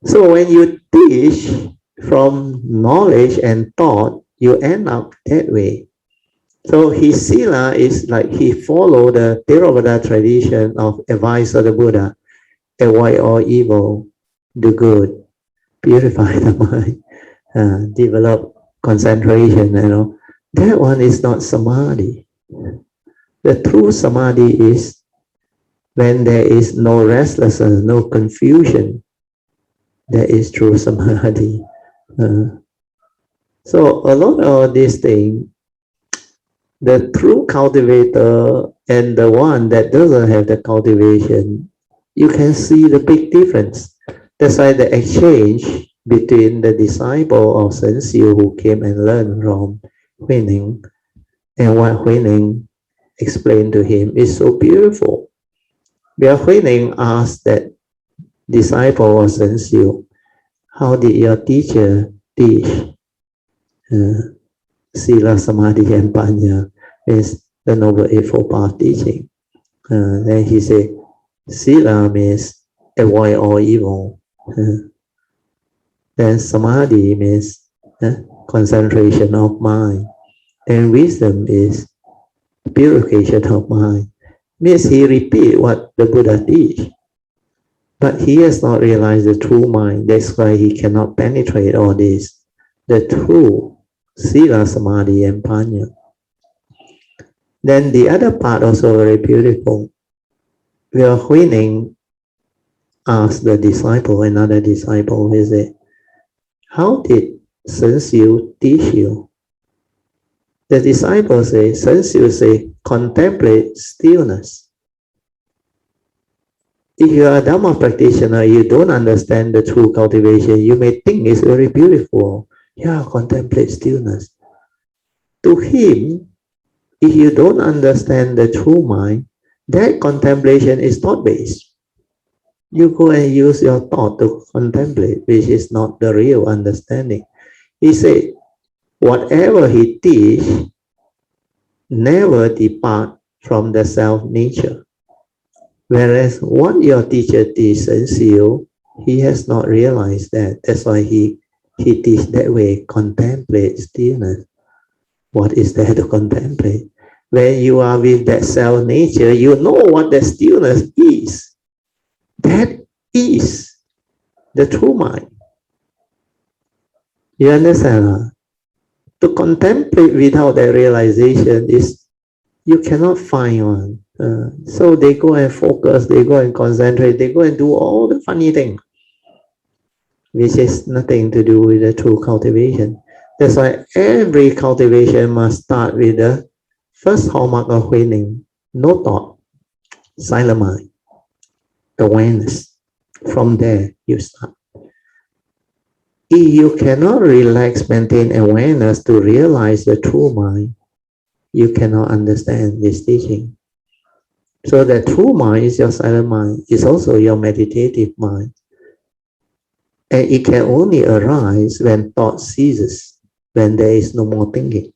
So when you teach from knowledge and thought, you end up that way. So his sila is like he followed the Theravada tradition of advice of the Buddha: avoid all evil, do good, purify the mind, develop concentration. That one is not samadhi. The true samadhi is when there is no restlessness, no confusion. That is true samadhi. So a lot of these things, the true cultivator and the one that doesn't have the cultivation, you can see the big difference. That's why the exchange between the disciple of Sensiu who came and learned from Huining and what Huining explained to him is so beautiful. Where Huining asked that disciple of Sensiu, how did your teacher teach Sila, Samadhi, and Panya? Means the Noble Eightfold Path teaching. Then he said, Sila means avoid all evil. Then Samadhi means concentration of mind. And wisdom is purification of mind. Means he repeat what the Buddha teach. But he has not realized the true mind. That's why he cannot penetrate all this. The true Sila, Samadhi, and Panya. Then the other part also very beautiful. Where Huining asked the disciple, another disciple, he said, how did Sensiu teach you? The disciple says, Sensiu say, contemplate stillness. If you are a Dhamma practitioner, you don't understand the true cultivation. You may think it's very beautiful. Yeah, contemplate stillness. To him, if you don't understand the true mind, that contemplation is thought-based. You go and use your thought to contemplate, which is not the real understanding. He said, whatever he teach, never depart from the self-nature. Whereas what your teacher teaches you, he has not realized that. That's why he teaches that way, contemplate stillness. What is there to contemplate? When you are with that self-nature, you know what that stillness is. That is the true mind. You understand? To contemplate without that realization is, you cannot find one. So they go and focus, they go and concentrate, they go and do all the funny things. which is nothing to do with the true cultivation. That's why every cultivation must start with the first hallmark of Huining, no thought, silent mind, awareness. From there, you start. If you cannot relax, maintain awareness to realize the true mind, you cannot understand this teaching. So the true mind is your silent mind, is also your meditative mind. And it can only arise when thought ceases, when there is no more thinking.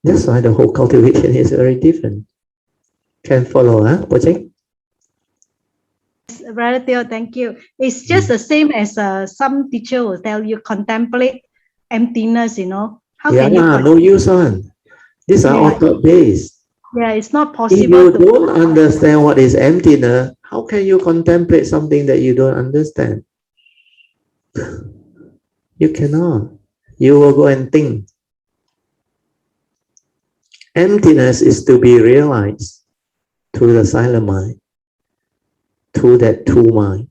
That's why the whole cultivation is very different. Can follow, huh, Project? Brother Theo, thank you. It's just the same as some teacher will tell you, contemplate emptiness, you know. How can you no use on. These are all thought-based. Yeah, it's not If possible you to don't understand what is emptiness, how can you contemplate something that you don't understand? You cannot. You will go and think. Emptiness is to be realized through the silent mind, through that true mind.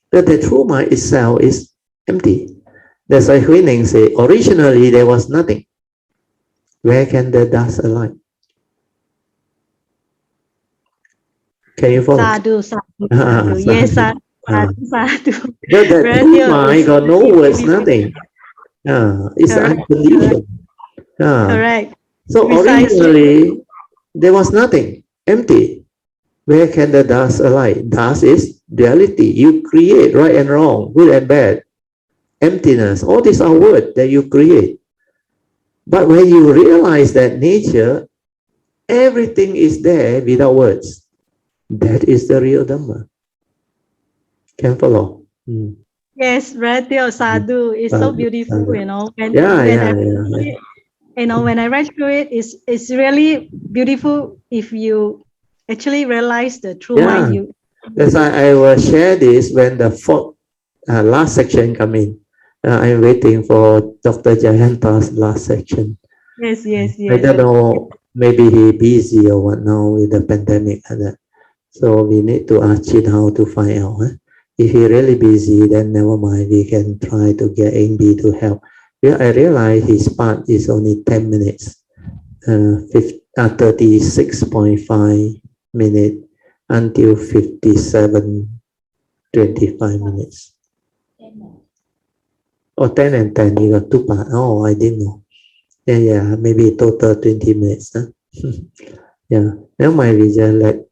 But the true mind itself is empty. That's why Huining say, originally there was nothing. Where can the dust alight? Can you follow? sadhu, sadhu, sadhu. Yes, sadhu, sadhu. But that true mind got no words, nothing. It's unconditioned. Correct. So originally there was nothing, empty. Where can the dust alight? Dust is duality. You create right and wrong, good and bad, emptiness. All these are words that you create. But when you realize that nature, everything is there without words. That is the real Dhamma. Can follow? Yes, Radhya Sadhu is so beautiful, you know. When when I read through it, it's really beautiful if you actually realize the true mind. That's why I will share this when the fourth last section come in. I'm waiting for Dr. Jayanta's last section. Yes. I don't know, maybe he busy or what now with the pandemic and that. So we need to ask Chin how to find out. If he really busy, then never mind. We can try to get NB to help. Well, I realize his part is only 10 minutes, 36.5 minutes until 57:25 minutes. Oh, 10 and 10, you got two parts. Oh, I didn't know. Yeah, maybe total 20 minutes. Yeah, never mind, we just let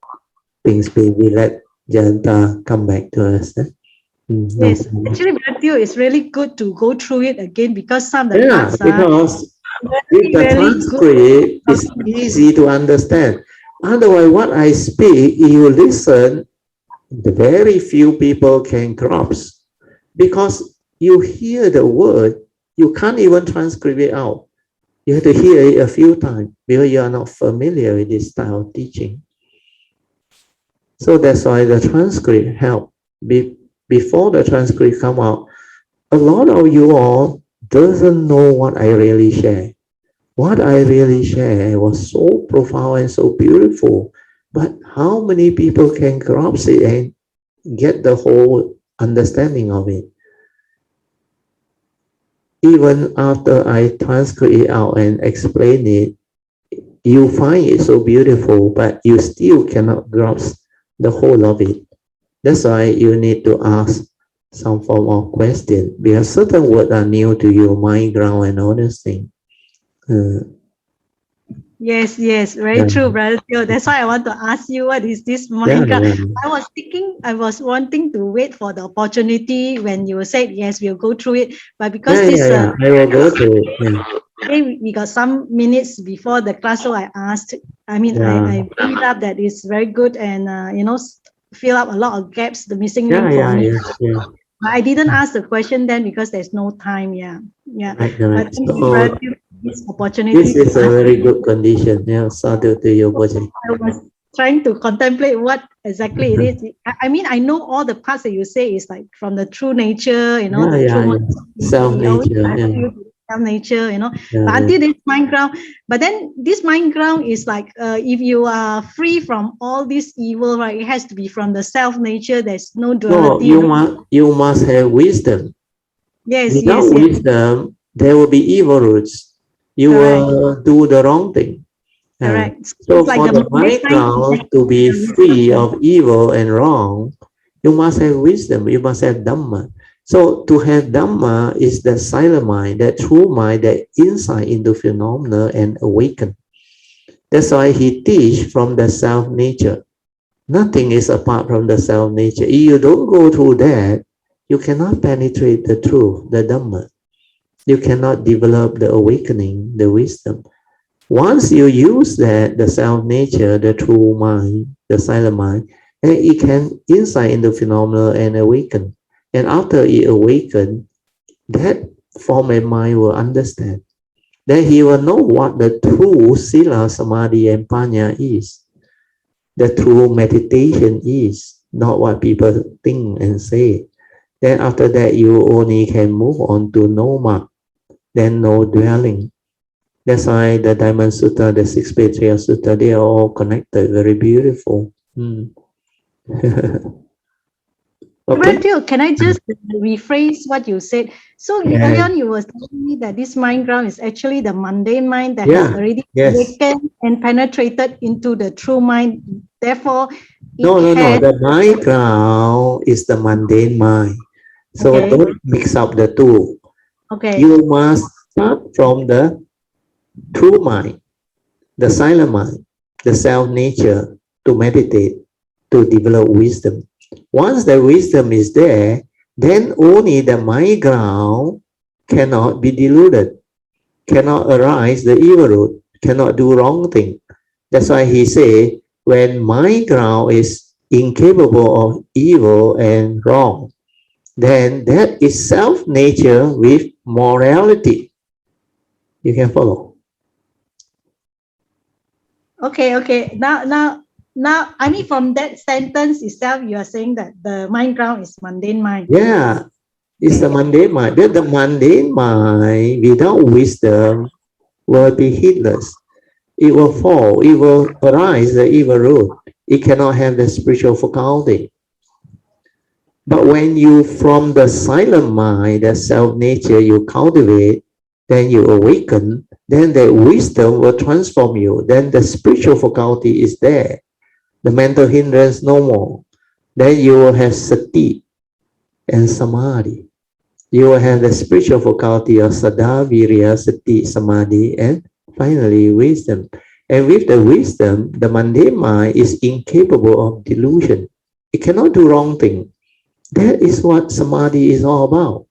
things be. We let Jayanta come back to us. Yes, actually, Matthew, it's really good to go through it again because some of the parts because with the transcript, it's easy to understand. Otherwise, what I speak, you listen, the very few people can grasp because you hear the word, you can't even transcribe it out. You have to hear it a few times because you are not familiar with this style of teaching. So that's why the transcript help. Before the transcript come out, a lot of you all doesn't know what I really share. What I really share was so profound and so beautiful, but how many people can grasp it and get the whole understanding of it? Even after I transcribe it out and explain it, you find it so beautiful, but you still cannot grasp the whole of it. That's why you need to ask some form of question, because certain words are new to you, mind, ground, and all those things. Yes, very true, brother. That's why I want to ask you, what is this mind ground? I was wanting to wait for the opportunity when you said, yes, we'll go through it. But because I will go through it. We got some minutes before the class, so I asked. I mean, I feel up that it's very good and, fill up a lot of gaps, the missing link for me. But I didn't ask the question then because there's no time. But this opportunity. This is a very good condition. Sadhu to your body. I was trying to contemplate what exactly it is. I mean, I know all the parts that you say is like from the true nature, the true self nature. self-nature, Yeah, but until this mind ground, but then this mind ground is like, if you are free from all this evil, right, it has to be from the self-nature. There's no duality. No, you must have wisdom. Yes, Without wisdom, there will be evil roots. You will do the wrong thing. Correct. So it's like for the mind ground to be free of evil and wrong, you must have wisdom. You must have Dhamma. So to have Dhamma is the silent mind, that true mind, that insight into phenomena and awaken. That's why he teach from the self-nature. Nothing is apart from the self-nature. If you don't go through that, you cannot penetrate the truth, the Dhamma. You cannot develop the awakening, the wisdom. Once you use that, the self-nature, the true mind, the silent mind, then it can insight into phenomena and awaken. And after it awaken, that form and mind will understand. Then he will know what the true sila, samadhi, and panya is. The true meditation is, not what people think and say. Then after that, you only can move on to no mark, then no dwelling. That's why the Diamond Sutra, the Six Patriarch Sutra, they are all connected, very beautiful. Okay. Can I just rephrase what you said? So earlier on, you were telling me that this mind ground is actually the mundane mind that has already awakened and penetrated into the true mind. Therefore, no. The mind ground is the mundane mind. So don't mix up the two. Okay. You must start from the true mind, the silent mind, the self-nature, to meditate, to develop wisdom. Once the wisdom is there, then only the mind ground cannot be deluded, cannot arise the evil root, cannot do wrong thing. That's why he say, when mind ground is incapable of evil and wrong, then that is self-nature with morality. You can follow. Okay. Now, I mean, from that sentence itself, you are saying that the mind ground is mundane mind. Yeah, it's the mundane mind. Then the mundane mind, without wisdom, will be heedless. It will fall. It will arise the evil root. It cannot have the spiritual faculty. But when you, from the silent mind, the self-nature, you cultivate, then you awaken, then the wisdom will transform you. Then the spiritual faculty is there. The mental hindrance no more. Then you will have sati and samadhi. You will have the spiritual faculty of sada, virya, sati, samadhi, and finally wisdom. And with the wisdom, the mundane mind is incapable of delusion. It cannot do wrong thing. That is what samadhi is all about.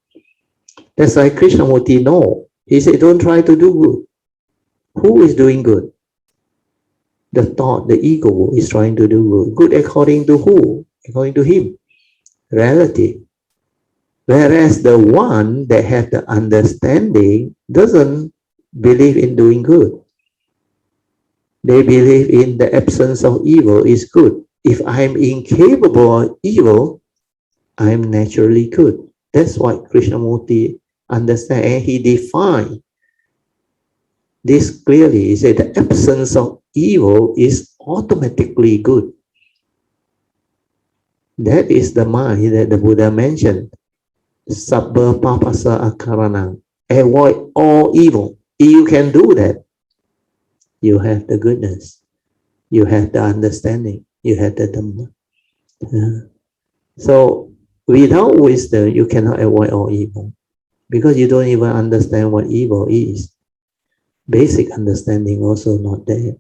That's why Krishnamurti know. He said, don't try to do good. Who is doing good? The thought, the ego is trying to do good. Good according to who? According to him. Relative. Whereas the one that has the understanding doesn't believe in doing good. They believe in the absence of evil is good. If I'm incapable of evil, I'm naturally good. That's what Krishnamurti understands. And he defined this clearly. He said the absence of evil is automatically good. That is the mind that the Buddha mentioned. Sabba papasa akaranam. Avoid all evil. If you can do that, you have the goodness. You have the understanding. You have the Dhamma. So without wisdom, you cannot avoid all evil. Because you don't even understand what evil is. Basic understanding also not there.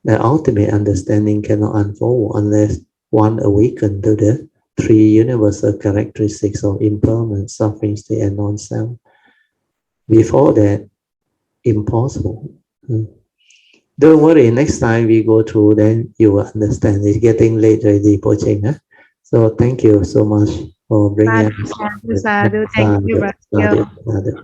The ultimate understanding cannot unfold unless one awakens to the three universal characteristics of impermanence, suffering, state, and non-self. Before that, impossible. Don't worry, next time we go through, then you will understand. It's getting late already, Pocheng. So thank you so much for bringing us. Sadhu. Thank you, brother. Sadhu.